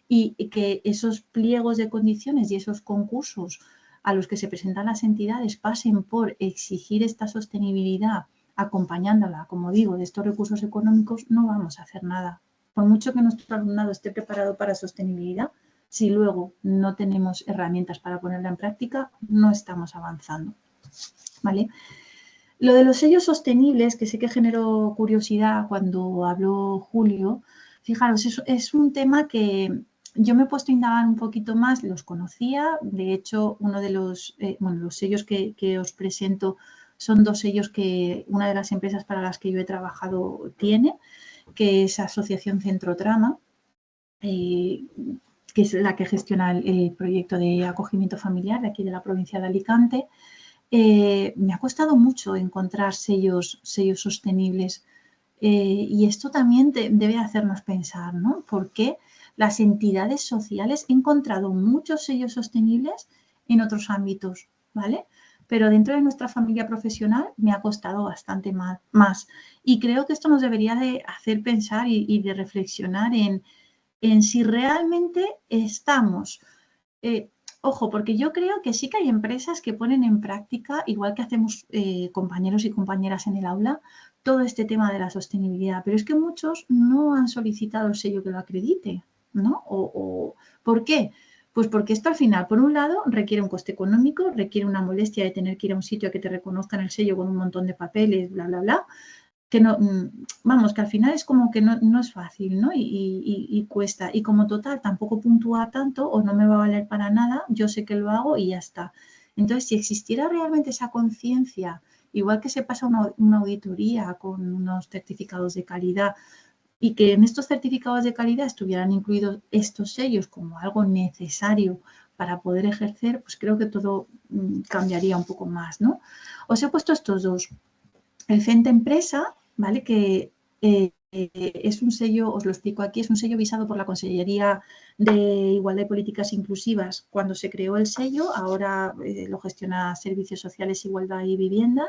B: y que esos pliegos de condiciones y esos concursos a los que se presentan las entidades pasen por exigir esta sostenibilidad acompañándola, como digo, de estos recursos económicos, no vamos a hacer nada. Por mucho que nuestro alumnado esté preparado para sostenibilidad, si luego no tenemos herramientas para ponerla en práctica, no estamos avanzando. ¿Vale? Lo de los sellos sostenibles, que sé que generó curiosidad cuando habló Julio, fijaros, es un tema que yo me he puesto a indagar un poquito más, los conocía, de hecho, uno de los sellos que os presento son dos sellos que una de las empresas para las que yo he trabajado tiene, que es Asociación Centrotrama, que es la que gestiona el proyecto de acogimiento familiar de aquí de la provincia de Alicante. Me ha costado mucho encontrar sellos sostenibles y esto también debe hacernos pensar, ¿no? Porque las entidades sociales he encontrado muchos sellos sostenibles en otros ámbitos, ¿vale? Pero dentro de nuestra familia profesional me ha costado bastante más. Y creo que esto nos debería de hacer pensar y de reflexionar en si realmente estamos ojo, porque yo creo que sí que hay empresas que ponen en práctica, igual que hacemos compañeros y compañeras en el aula, todo este tema de la sostenibilidad, pero es que muchos no han solicitado el sello que lo acredite, ¿no? ¿Por qué? Pues porque esto al final, por un lado, requiere un coste económico, requiere una molestia de tener que ir a un sitio a que te reconozcan el sello con un montón de papeles, bla, bla, bla, que no, vamos, que al final es como que no es fácil, ¿no? Y cuesta. Y como total tampoco puntúa tanto o no me va a valer para nada, yo sé que lo hago y ya está. Entonces, si existiera realmente esa conciencia, igual que se pasa una auditoría con unos certificados de calidad, y que en estos certificados de calidad estuvieran incluidos estos sellos como algo necesario para poder ejercer, pues creo que todo cambiaría un poco más, ¿no? Os he puesto estos dos. El CENTE Empresa, ¿vale? Que es un sello, os lo explico aquí, es un sello visado por la Consellería de Igualdad y Políticas Inclusivas cuando se creó el sello, ahora lo gestiona Servicios Sociales, Igualdad y Vivienda.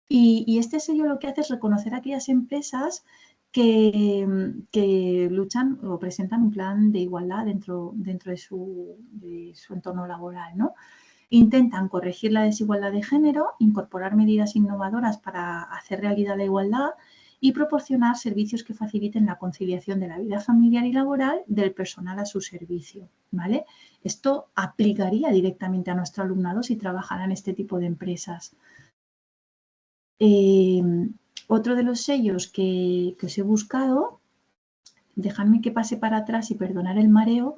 B: Y este sello lo que hace es reconocer a aquellas empresas que luchan o presentan un plan de igualdad dentro de su entorno laboral, ¿no? Intentan corregir la desigualdad de género, incorporar medidas innovadoras para hacer realidad la igualdad y proporcionar servicios que faciliten la conciliación de la vida familiar y laboral del personal a su servicio, ¿vale? Esto aplicaría directamente a nuestro alumnado si trabajara en este tipo de empresas. Otro de los sellos que os he buscado, dejadme que pase para atrás y perdonar el mareo,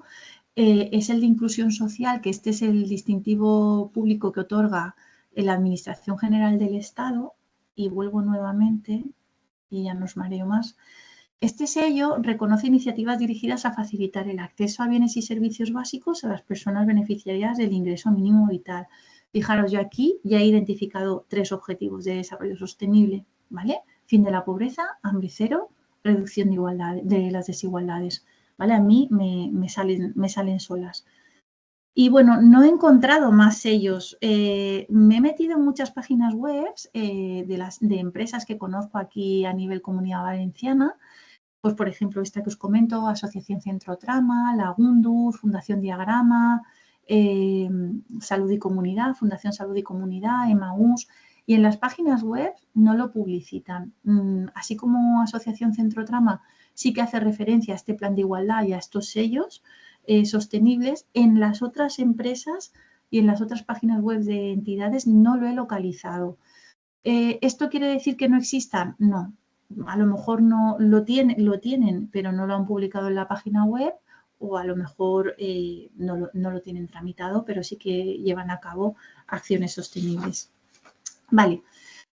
B: es el de inclusión social, que este es el distintivo público que otorga la Administración General del Estado, y vuelvo nuevamente y ya no os mareo más. Este sello reconoce iniciativas dirigidas a facilitar el acceso a bienes y servicios básicos a las personas beneficiarias del ingreso mínimo vital. Fijaros, yo aquí ya he identificado 3 objetivos de desarrollo sostenible, ¿vale? Fin de la pobreza, hambre cero, reducción de las desigualdades, ¿vale? A mí me salen solas. Y bueno, no he encontrado más sellos. Me he metido en muchas páginas web de empresas que conozco aquí a nivel Comunidad Valenciana. Pues, por ejemplo, esta que os comento, Asociación Centro Trama, la Gundur, Fundación Diagrama, Salud y Comunidad, Fundación Salud y Comunidad, Emaús, y en las páginas web no lo publicitan. Así como Asociación Centro Trama sí que hace referencia a este plan de igualdad y a estos sellos sostenibles, en las otras empresas y en las otras páginas web de entidades no lo he localizado. ¿Esto quiere decir que no existan? No. A lo mejor no lo tienen, pero no lo han publicado en la página web, o a lo mejor no lo tienen tramitado, pero sí que llevan a cabo acciones sostenibles. Vale,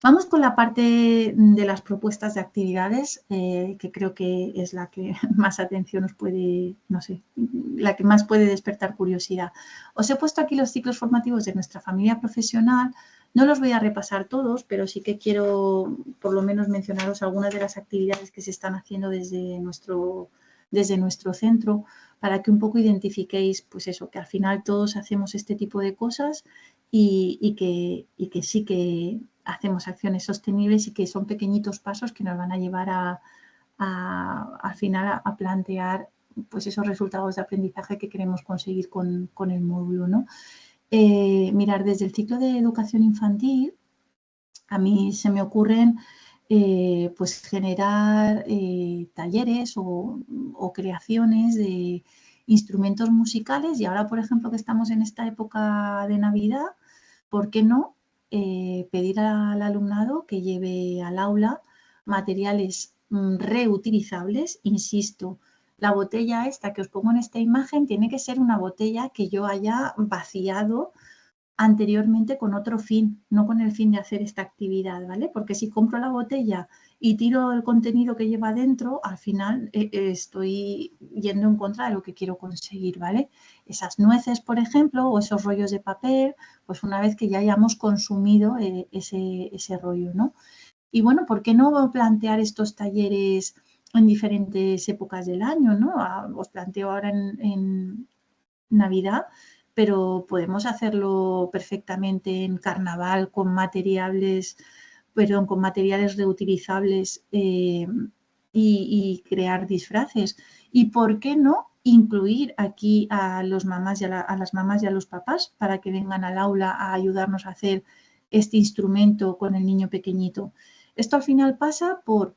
B: vamos con la parte de las propuestas de actividades, que creo que es la que más atención os puede, no sé, la que más puede despertar curiosidad. Os he puesto aquí los ciclos formativos de nuestra familia profesional. No los voy a repasar todos, pero sí que quiero por lo menos mencionaros algunas de las actividades que se están haciendo desde nuestro centro, para que un poco identifiquéis, pues eso, que al final todos hacemos este tipo de cosas y que sí que hacemos acciones sostenibles y que son pequeñitos pasos que nos van a llevar al final a plantear pues esos resultados de aprendizaje que queremos conseguir con el módulo, ¿no? Mirar, desde el ciclo de educación infantil, a mí se me ocurren pues generar talleres o creaciones de instrumentos musicales, y ahora, por ejemplo, que estamos en esta época de Navidad, ¿por qué no pedir al alumnado que lleve al aula materiales reutilizables? Insisto, la botella esta que os pongo en esta imagen tiene que ser una botella que yo haya vaciado anteriormente con otro fin, no con el fin de hacer esta actividad, ¿vale? Porque si compro la botella y tiro el contenido que lleva dentro, al final estoy yendo en contra de lo que quiero conseguir, ¿vale? Esas nueces, por ejemplo, o esos rollos de papel, pues una vez que ya hayamos consumido ese rollo, ¿no? Y bueno, ¿por qué no plantear estos talleres en diferentes épocas del año, ¿no? Os planteo ahora en Navidad, pero podemos hacerlo perfectamente en carnaval con materiales reutilizables y crear disfraces. ¿Y por qué no incluir aquí a las mamás y a los papás para que vengan al aula a ayudarnos a hacer este instrumento con el niño pequeñito? Esto al final pasa por: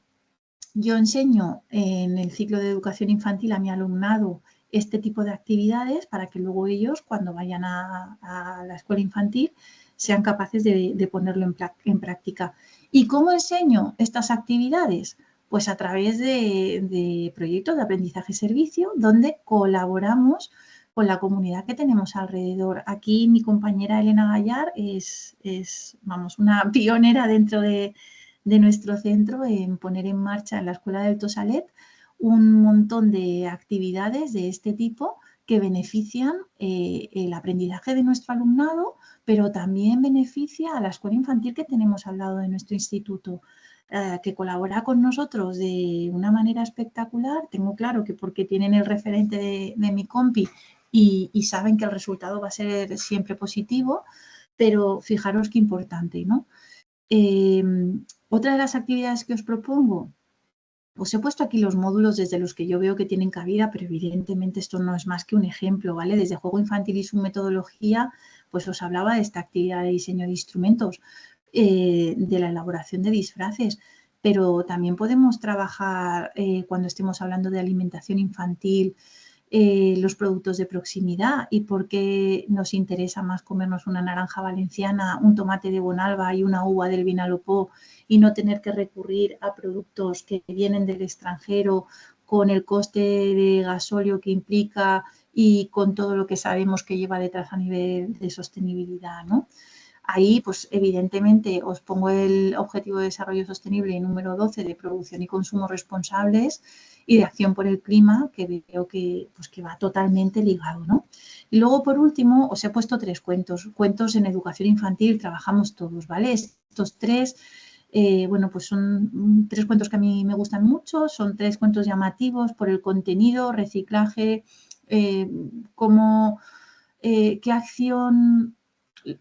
B: yo enseño en el ciclo de educación infantil a mi alumnado este tipo de actividades para que luego ellos, cuando vayan a la escuela infantil, sean capaces de ponerlo en práctica. ¿Y cómo enseño estas actividades? Pues a través de proyectos de aprendizaje-servicio, donde colaboramos con la comunidad que tenemos alrededor. Aquí mi compañera Elena Gallar es vamos, una pionera dentro de nuestro centro en poner en marcha en la Escuela del Tosalet un montón de actividades de este tipo que benefician el aprendizaje de nuestro alumnado, pero también beneficia a la escuela infantil que tenemos al lado de nuestro instituto, que colabora con nosotros de una manera espectacular. Tengo claro que porque tienen el referente de mi compi y saben que el resultado va a ser siempre positivo, pero fijaros qué importante, ¿no? Otra de las actividades que os propongo, os he puesto aquí los módulos desde los que yo veo que tienen cabida, pero evidentemente esto no es más que un ejemplo, ¿vale? Desde juego infantil y su metodología, pues os hablaba de esta actividad de diseño de instrumentos, de la elaboración de disfraces, pero también podemos trabajar cuando estemos hablando de alimentación infantil, los productos de proximidad y por qué nos interesa más comernos una naranja valenciana, un tomate de Bonalba y una uva del Vinalopó y no tener que recurrir a productos que vienen del extranjero con el coste de gasóleo que implica y con todo lo que sabemos que lleva detrás a nivel de sostenibilidad, ¿no? Ahí, pues evidentemente, os pongo el Objetivo de Desarrollo Sostenible número 12 de producción y consumo responsables y de acción por el clima, que veo que, pues, que va totalmente ligado, ¿no? Y luego, por último, os he puesto 3 cuentos. Cuentos en educación infantil trabajamos todos, ¿vale? Estos 3, bueno, pues son 3 cuentos que a mí me gustan mucho, son 3 cuentos llamativos por el contenido, reciclaje, qué acción,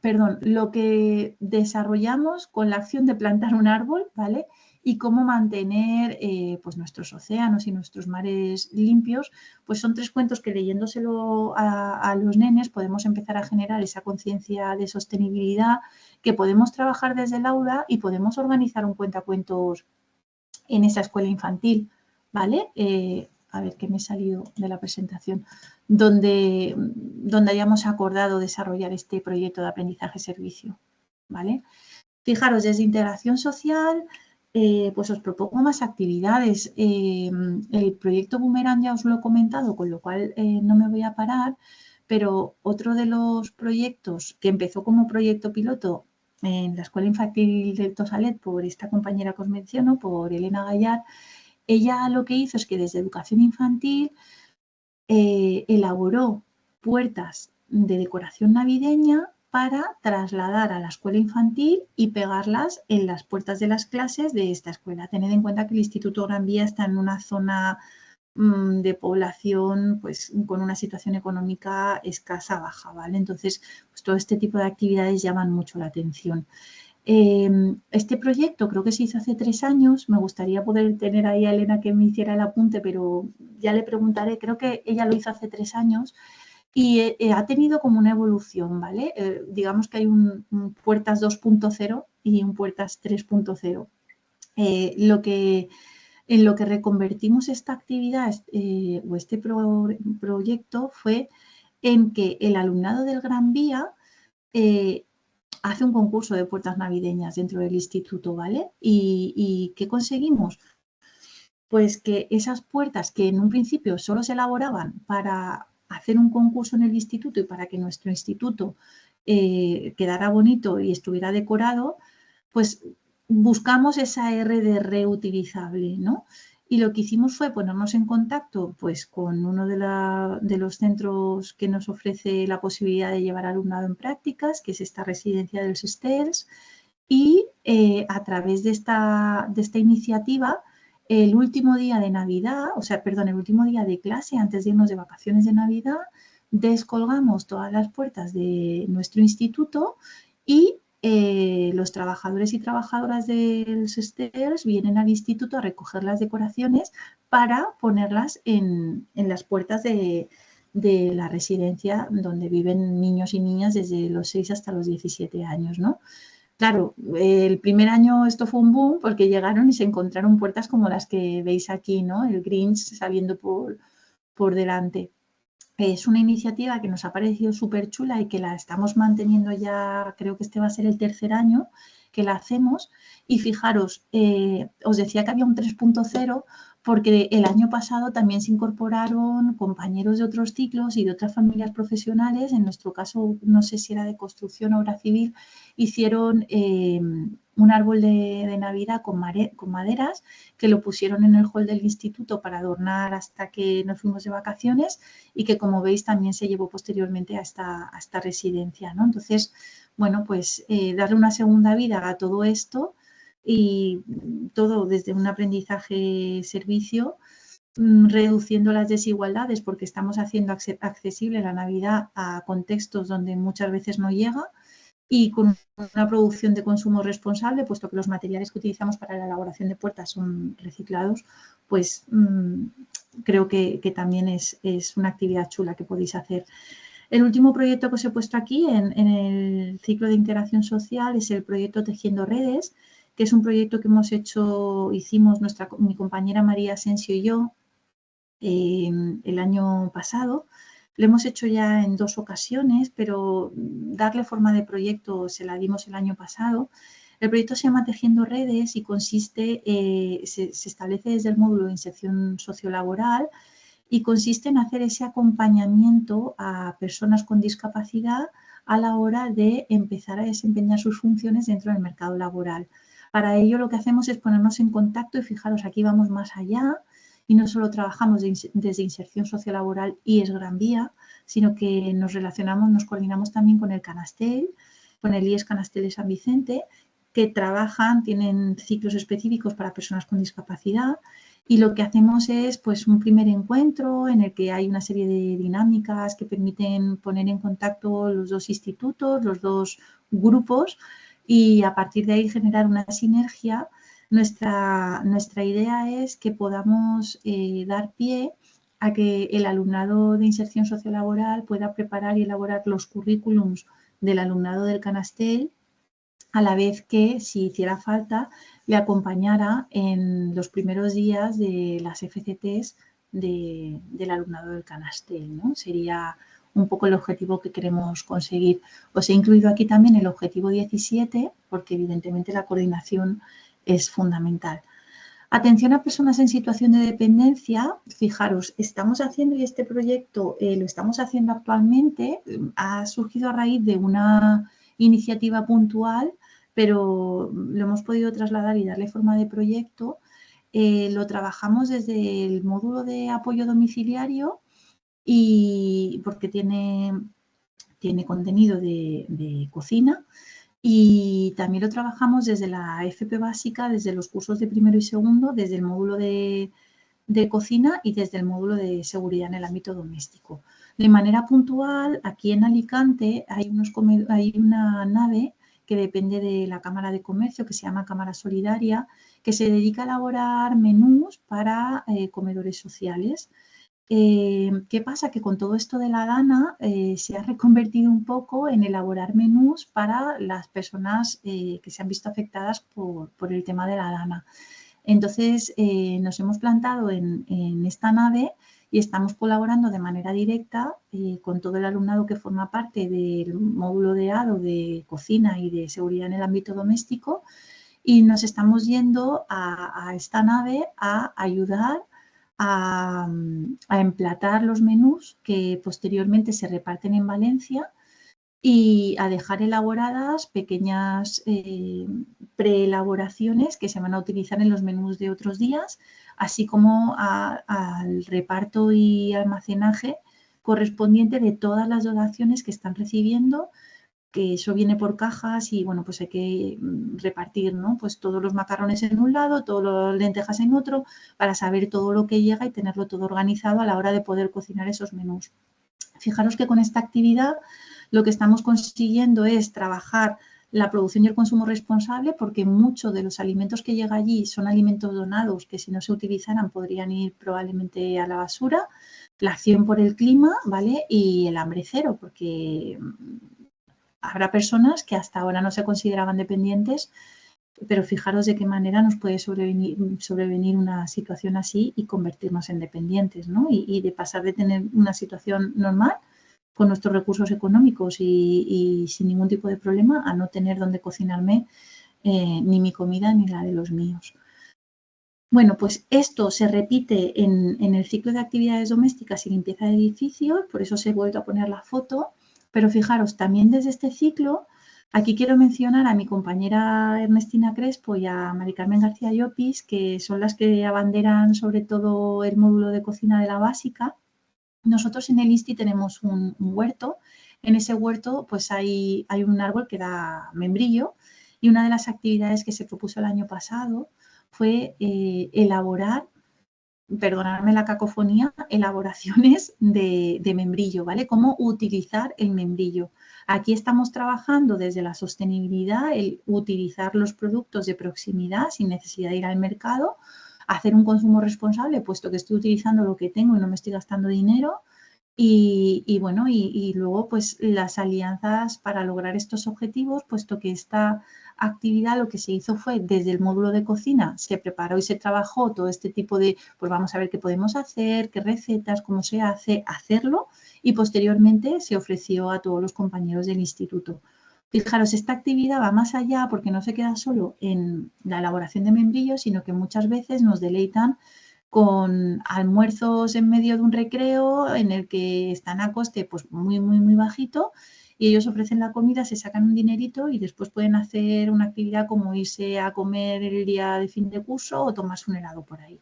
B: perdón, lo que desarrollamos con la acción de plantar un árbol, ¿vale? Y cómo mantener pues nuestros océanos y nuestros mares limpios, pues son 3 cuentos que leyéndoselo a los nenes podemos empezar a generar esa conciencia de sostenibilidad que podemos trabajar desde el aula y podemos organizar un cuentacuentos en esa escuela infantil, ¿vale? A ver, que me he salido de la presentación, donde hayamos acordado desarrollar este proyecto de aprendizaje-servicio, ¿vale? Fijaros, desde integración social, pues os propongo más actividades. El proyecto Boomerang ya os lo he comentado, con lo cual no me voy a parar, pero otro de los proyectos que empezó como proyecto piloto en la Escuela Infantil del Tosalet por esta compañera que os menciono, por Elena Gallar, ella lo que hizo es que desde educación infantil elaboró puertas de decoración navideña para trasladar a la escuela infantil y pegarlas en las puertas de las clases de esta escuela. Tened en cuenta que el Instituto Gran Vía está en una zona de población pues con una situación económica escasa, baja, ¿vale? Entonces, pues todo este tipo de actividades llaman mucho la atención. Este proyecto creo que se hizo hace 3 años. Me gustaría poder tener ahí a Elena que me hiciera el apunte, pero ya le preguntaré. Creo que ella lo hizo hace 3 años y ha tenido como una evolución, ¿vale? Digamos que hay un Puertas 2.0 y un Puertas 3.0. En lo que reconvertimos esta actividad o este proyecto fue en que el alumnado del Gran Vía hace un concurso de puertas navideñas dentro del instituto, ¿vale? ¿Y qué conseguimos? Pues que esas puertas que en un principio solo se elaboraban para hacer un concurso en el instituto y para que nuestro instituto quedara bonito y estuviera decorado, pues buscamos esa R de reutilizable, ¿no? Y lo que hicimos fue ponernos en contacto pues, con uno de los centros que nos ofrece la posibilidad de llevar alumnado en prácticas, que es esta residencia de los STELS, y a través de esta iniciativa, el último día de Navidad, o sea, perdón, el último día de clase, antes de irnos de vacaciones de Navidad, descolgamos todas las puertas de nuestro instituto y los trabajadores y trabajadoras del SESTERS vienen al instituto a recoger las decoraciones para ponerlas en las puertas de la residencia donde viven niños y niñas desde los 6 hasta los 17 años, ¿no? Claro, el primer año esto fue un boom porque llegaron y se encontraron puertas como las que veis aquí, ¿no? El Grinch saliendo por delante. Es una iniciativa que nos ha parecido súper chula y que la estamos manteniendo ya, creo que este va a ser el 3er año que la hacemos. Y fijaros, os decía que había un 3.0 porque el año pasado también se incorporaron compañeros de otros ciclos y de otras familias profesionales, en nuestro caso no sé si era de construcción o obra civil, hicieron un árbol de Navidad con maderas que lo pusieron en el hall del instituto para adornar hasta que nos fuimos de vacaciones y que, como veis, también se llevó posteriormente a esta residencia, ¿no? Entonces, bueno, pues darle una segunda vida a todo esto y todo desde un aprendizaje-servicio, reduciendo las desigualdades porque estamos haciendo accesible la Navidad a contextos donde muchas veces no llega, y con una producción de consumo responsable, puesto que los materiales que utilizamos para la elaboración de puertas son reciclados, pues creo que también es una actividad chula que podéis hacer. El último proyecto que os he puesto aquí en el ciclo de interacción social es el proyecto Tejiendo Redes, que es un proyecto que hicimos mi compañera María Asensio y yo el año pasado. Lo hemos hecho ya en 2 ocasiones, pero darle forma de proyecto se la dimos el año pasado. El proyecto se llama Tejiendo Redes y consiste, se establece desde el módulo de inserción sociolaboral y consiste en hacer ese acompañamiento a personas con discapacidad a la hora de empezar a desempeñar sus funciones dentro del mercado laboral. Para ello lo que hacemos es ponernos en contacto y fijaros, aquí vamos más allá y no solo trabajamos desde inserción sociolaboral y es Gran Vía, sino que nos relacionamos, nos coordinamos también con el Canastel, con el IES Canastel de San Vicente, que tienen ciclos específicos para personas con discapacidad, y lo que hacemos es pues un primer encuentro en el que hay una serie de dinámicas que permiten poner en contacto los 2 institutos, los 2 grupos, y a partir de ahí generar una sinergia. Nuestra idea es que podamos dar pie a que el alumnado de inserción sociolaboral pueda preparar y elaborar los currículums del alumnado del Canastel, a la vez que, si hiciera falta, le acompañara en los primeros días de las FCTs del alumnado del Canastel, ¿no? Sería un poco el objetivo que queremos conseguir. Os he incluido aquí también el objetivo 17, porque evidentemente la coordinación es fundamental. Atención a personas en situación de dependencia. Fijaros, estamos haciendo, y este proyecto lo estamos haciendo actualmente, ha surgido a raíz de una iniciativa puntual, pero lo hemos podido trasladar y darle forma de proyecto. Lo trabajamos desde el módulo de apoyo domiciliario y porque tiene contenido de cocina. Y también lo trabajamos desde la FP básica, desde los cursos de primero y segundo, desde el módulo de cocina y desde el módulo de seguridad en el ámbito doméstico. De manera puntual, aquí en Alicante hay una nave que depende de la Cámara de Comercio, que se llama Cámara Solidaria, que se dedica a elaborar menús para comedores sociales. ¿Qué pasa? Que con todo esto de la Dana se ha reconvertido un poco en elaborar menús para las personas que se han visto afectadas por el tema de la Dana. Entonces, nos hemos plantado en esta nave y estamos colaborando de manera directa con todo el alumnado que forma parte del módulo de ADO de cocina y de seguridad en el ámbito doméstico, y nos estamos yendo a esta nave a ayudar a emplatar los menús que posteriormente se reparten en Valencia y a dejar elaboradas pequeñas preelaboraciones que se van a utilizar en los menús de otros días, así como al reparto y almacenaje correspondiente de todas las donaciones que están recibiendo, que eso viene por cajas y bueno, pues hay que repartir, ¿no? Pues todos los macarrones en un lado, todas las lentejas en otro, para saber todo lo que llega y tenerlo todo organizado a la hora de poder cocinar esos menús. Fijaros que con esta actividad lo que estamos consiguiendo es trabajar la producción y el consumo responsable, porque muchos de los alimentos que llegan allí son alimentos donados que, si no se utilizaran, podrían ir probablemente a la basura. La acción por el clima, ¿vale? Y el hambre cero, porque habrá personas que hasta ahora no se consideraban dependientes, pero fijaros de qué manera nos puede sobrevenir una situación así y convertirnos en dependientes, ¿no? Y de pasar de tener una situación normal con nuestros recursos económicos y sin ningún tipo de problema, a no tener donde cocinarme ni mi comida ni la de los míos. Bueno, pues esto se repite en el ciclo de actividades domésticas y limpieza de edificios, por eso os he vuelto a poner la foto, pero fijaros, también desde este ciclo, aquí quiero mencionar a mi compañera Ernestina Crespo y a Mari Carmen García Llopis, que son las que abanderan sobre todo el módulo de cocina de la básica. Nosotros en el INSTI tenemos un huerto. En ese huerto pues hay un árbol que da membrillo y una de las actividades que se propuso el año pasado fue elaborar, perdonadme la cacofonía, elaboraciones de membrillo, ¿vale? Cómo utilizar el membrillo. Aquí estamos trabajando desde la sostenibilidad, el utilizar los productos de proximidad sin necesidad de ir al mercado, hacer un consumo responsable, puesto que estoy utilizando lo que tengo y no me estoy gastando dinero. Bueno, y luego pues las alianzas para lograr estos objetivos, puesto que esta actividad lo que se hizo fue desde el módulo de cocina, se preparó y se trabajó todo este tipo de, pues vamos a ver qué podemos hacer, qué recetas, cómo se hace, hacerlo y posteriormente se ofreció a todos los compañeros del instituto. Fijaros, esta actividad va más allá porque no se queda solo en la elaboración de membrillos, sino que muchas veces nos deleitan con almuerzos en medio de un recreo en el que están a coste pues muy, muy, muy bajito y ellos ofrecen la comida, se sacan un dinerito y después pueden hacer una actividad como irse a comer el día de fin de curso o tomarse un helado por ahí.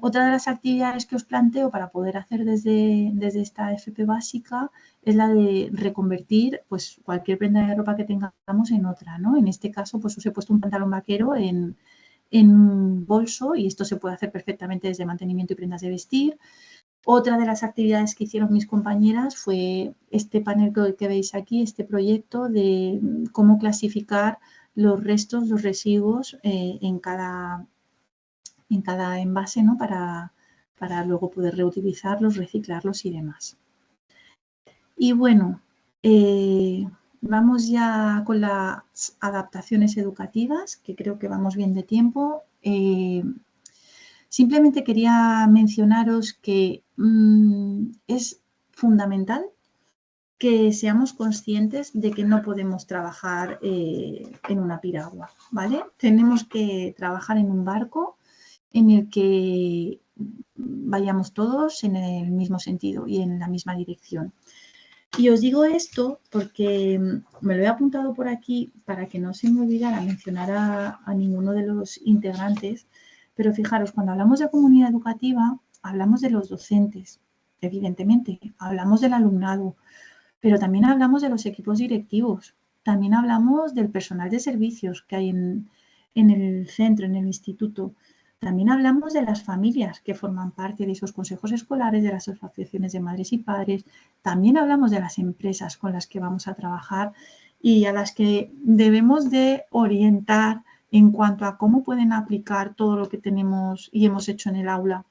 B: Otra de las actividades que os planteo para poder hacer desde esta FP básica es la de reconvertir pues, cualquier prenda de ropa que tengamos en otra, ¿no? En este caso, pues os he puesto un pantalón vaquero en un bolso y esto se puede hacer perfectamente desde mantenimiento y prendas de vestir. Otra de las actividades que hicieron mis compañeras fue este panel que veis aquí, este proyecto de cómo clasificar los restos, los residuos en cada envase, ¿no? Para luego poder reutilizarlos, reciclarlos y demás. Y bueno, vamos ya con las adaptaciones educativas, que creo que vamos bien de tiempo. Simplemente quería mencionaros que es fundamental que seamos conscientes de que no podemos trabajar en una piragua, ¿vale? Tenemos que trabajar en un barco en el que vayamos todos en el mismo sentido y en la misma dirección. Y os digo esto porque me lo he apuntado por aquí para que no se me olvidara mencionar a ninguno de los integrantes, pero fijaros, cuando hablamos de comunidad educativa, hablamos de los docentes, evidentemente, hablamos del alumnado, pero también hablamos de los equipos directivos, también hablamos del personal de servicios que hay en el centro, en el instituto. También hablamos de las familias que forman parte de esos consejos escolares, de las asociaciones de madres y padres. También hablamos de las empresas con las que vamos a trabajar y a las que debemos de orientar en cuanto a cómo pueden aplicar todo lo que tenemos y hemos hecho en el aula.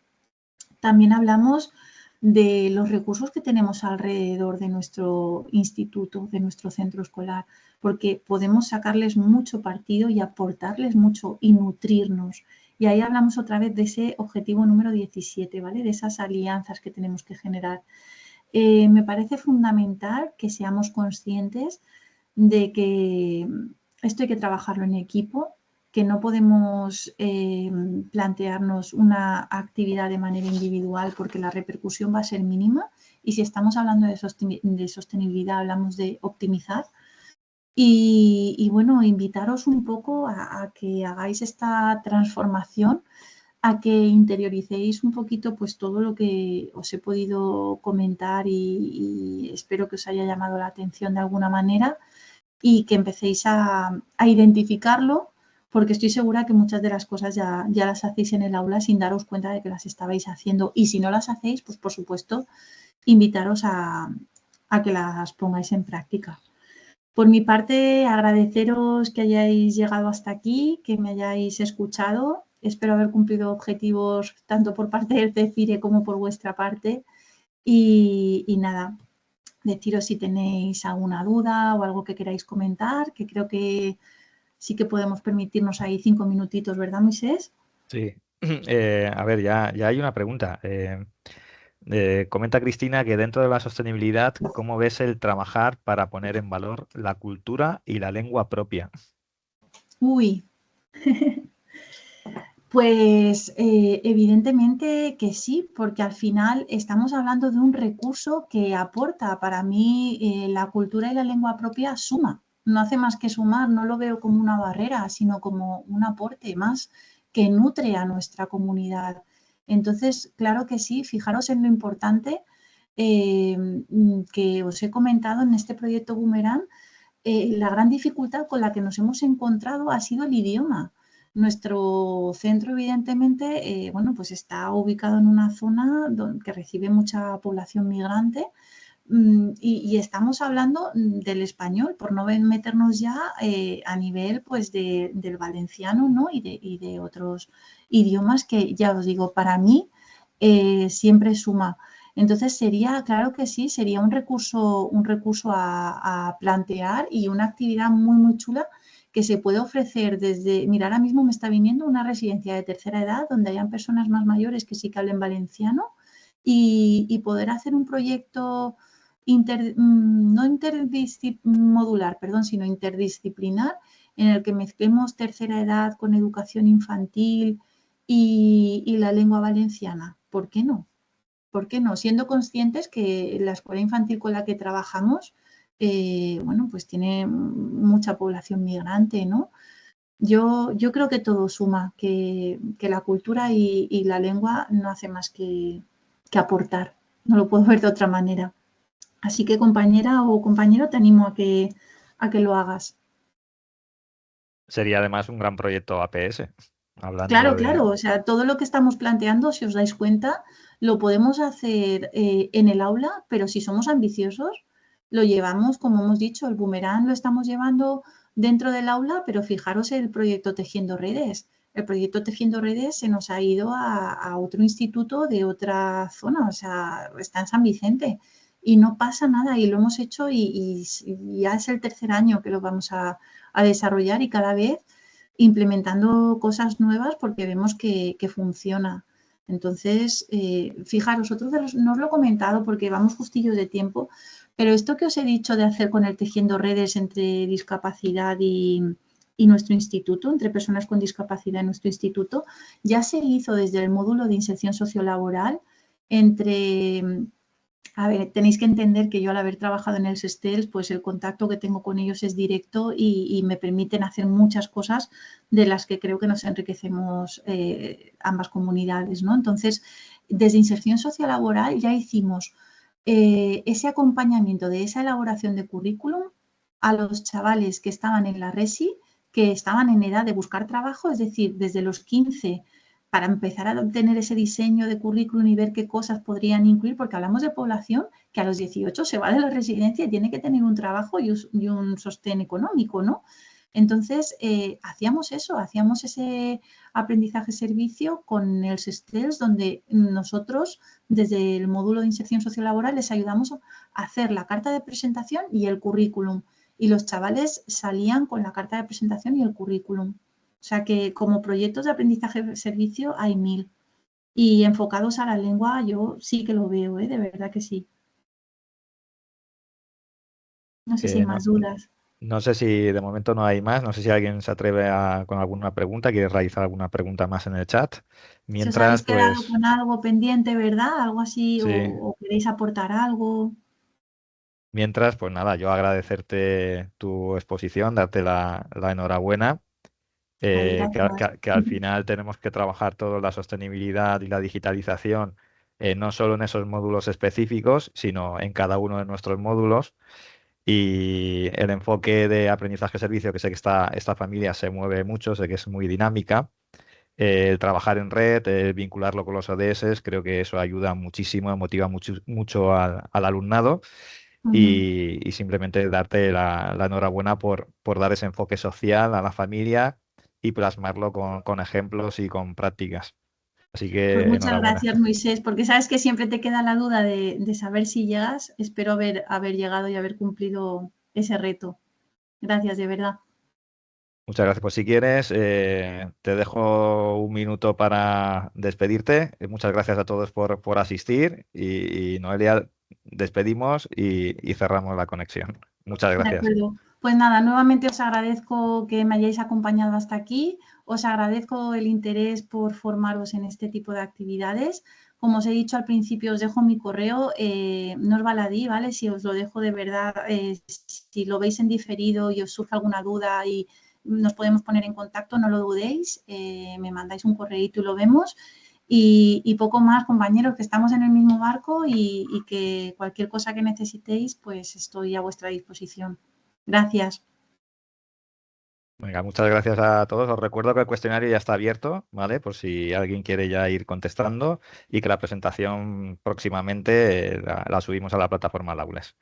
B: También hablamos de los recursos que tenemos alrededor de nuestro instituto, de nuestro centro escolar, porque podemos sacarles mucho partido y aportarles mucho y nutrirnos. Y ahí hablamos otra vez de ese objetivo número 17, ¿vale? De esas alianzas que tenemos que generar. Me parece fundamental que seamos conscientes de que esto hay que trabajarlo en equipo, que no podemos plantearnos una actividad de manera individual porque la repercusión va a ser mínima y si estamos hablando de sostenibilidad hablamos de optimizar bueno, invitaros un poco a que hagáis esta transformación, a que interioricéis un poquito pues todo lo que os he podido comentar y espero que os haya llamado la atención de alguna manera y que empecéis a identificarlo, porque estoy segura que muchas de las cosas ya las hacéis en el aula sin daros cuenta de que las estabais haciendo. Y si no las hacéis, pues por supuesto, invitaros a que las pongáis en práctica. Por mi parte, agradeceros que hayáis llegado hasta aquí, que me hayáis escuchado. Espero haber cumplido objetivos tanto por parte del CEFIRE como por vuestra parte. Y nada, deciros si tenéis alguna duda o algo que queráis comentar, que creo que sí que podemos permitirnos ahí 5 minutitos, ¿verdad, Moisés?
A: Sí. A ver, ya hay una pregunta. Comenta Cristina que dentro de la sostenibilidad, ¿cómo ves el trabajar para poner en valor la cultura y la lengua propia?
B: Uy, Pues evidentemente que sí, porque al final estamos hablando de un recurso que aporta. Para mí la cultura y la lengua propia suma, no hace más que sumar, no lo veo como una barrera, sino como un aporte más que nutre a nuestra comunidad. Entonces, claro que sí, fijaros en lo importante eh, que os he comentado en este proyecto Boomerang. La gran dificultad con la que nos hemos encontrado ha sido el idioma. Nuestro centro, evidentemente, bueno, pues está ubicado en una zona que recibe mucha población migrante y estamos hablando del español, por no meternos ya a nivel pues del valenciano, ¿no? Y de otros idiomas que, ya os digo, para mí siempre suma. Entonces sería, claro que sí, sería un recurso a plantear y una actividad muy, muy chula que se puede ofrecer desde, mira, ahora mismo me está viniendo una residencia de tercera edad donde hayan personas más mayores que sí que hablen valenciano y poder hacer un proyecto no modular, perdón, sino interdisciplinar en el que mezclemos tercera edad con educación infantil y la lengua valenciana. ¿Por qué no? ¿Por qué no? Siendo conscientes que la escuela infantil con la que trabajamos, bueno, pues tiene mucha población migrante, ¿no? Yo creo que todo suma, que la cultura y la lengua no hace más que aportar. No lo puedo ver de otra manera. Así que compañera o compañero, te animo a que lo hagas.
A: Sería además un gran proyecto APS,
B: Claro,
A: hablando de...
B: claro, o sea, todo lo que estamos planteando, si os dais cuenta, lo podemos hacer en el aula, pero si somos ambiciosos, lo llevamos, como hemos dicho, el boomerang lo estamos llevando dentro del aula, pero fijaros el proyecto Tejiendo Redes. El proyecto Tejiendo Redes se nos ha ido a otro instituto de otra zona, o sea, está en San Vicente y no pasa nada y lo hemos hecho y ya es el tercer año que lo vamos a desarrollar y cada vez implementando cosas nuevas porque vemos que funciona. Entonces, fijaros, no os lo he comentado porque vamos justillos de tiempo, pero esto que os he dicho de hacer con el tejiendo redes entre discapacidad y nuestro instituto, entre personas con discapacidad en nuestro instituto, ya se hizo desde el módulo de inserción sociolaboral entre a ver, tenéis que entender que yo al haber trabajado en el SESTELS, pues el contacto que tengo con ellos es directo y me permiten hacer muchas cosas de las que creo que nos enriquecemos ambas comunidades, ¿no? Entonces, desde inserción sociolaboral ya hicimos ese acompañamiento de esa elaboración de currículum a los chavales que estaban en la RESI, que estaban en edad de buscar trabajo, es decir, desde los 15 para empezar a obtener ese diseño de currículum y ver qué cosas podrían incluir, porque hablamos de población que a los 18 se va de la residencia y tiene que tener un trabajo y un sostén económico, ¿no? Entonces, hacíamos eso, hacíamos ese aprendizaje-servicio con el SESTELS, donde nosotros, desde el módulo de inserción sociolaboral, les ayudamos a hacer la carta de presentación y el currículum. Y los chavales salían con la carta de presentación y el currículum. O sea que como proyectos de aprendizaje-servicio hay 1000. Y enfocados a la lengua, yo sí que lo veo, ¿eh? De verdad que sí. No sé si hay
A: no,
B: más dudas.
A: no sé si de momento no hay más, no sé si alguien se atreve con alguna pregunta, quiere realizar alguna pregunta más en el chat.
B: Si os habéis
A: Mientras,
B: quedado
A: pues
B: con algo pendiente, ¿verdad? Algo así,
A: sí,
B: o queréis aportar algo.
A: mientras, pues nada, yo agradecerte tu exposición, darte la enhorabuena,
B: Ay, gracias.
A: que al final tenemos que trabajar toda la sostenibilidad y la digitalización, no solo en esos módulos específicos, sino en cada uno de nuestros módulos. Y el enfoque de aprendizaje-servicio, que sé que esta familia se mueve mucho, sé que es muy dinámica. El trabajar en red, el vincularlo con los ODS, creo que eso ayuda muchísimo, motiva mucho, mucho al alumnado
B: Ujú.
A: y simplemente darte la enhorabuena por dar ese enfoque social a la familia y plasmarlo con ejemplos y con prácticas. Así
B: Pues
A: que
B: muchas
A: enhorabuena.
B: gracias, Moisés, porque sabes que siempre te queda la duda de saber si llegas. Espero haber llegado y haber cumplido ese reto. Gracias, de verdad.
A: Muchas gracias. Pues si quieres, te dejo un minuto para despedirte. Muchas gracias a todos por asistir y Noelia, despedimos y cerramos la conexión. Muchas
B: De
A: gracias.
B: acuerdo. Pues nada, nuevamente os agradezco que me hayáis acompañado hasta aquí. Os agradezco el interés por formaros en este tipo de actividades. Como os he dicho al principio, os dejo mi correo, no os baladí, ¿vale? Si os lo dejo de verdad, si lo veis en diferido y os surge alguna duda y nos podemos poner en contacto, no lo dudéis, me mandáis un correíto y lo vemos. Y poco más, compañeros, que estamos en el mismo barco y que cualquier cosa que necesitéis, pues estoy a vuestra disposición. Gracias.
A: Venga, muchas gracias a todos. Os recuerdo que el cuestionario ya está abierto, ¿vale? Por si alguien quiere ya ir contestando y que la presentación próximamente la subimos a la plataforma Laules.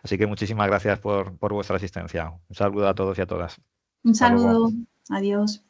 A: Así que muchísimas gracias por vuestra asistencia. Un saludo a todos y a todas.
B: Un
A: Hasta luego.
B: saludo. Adiós.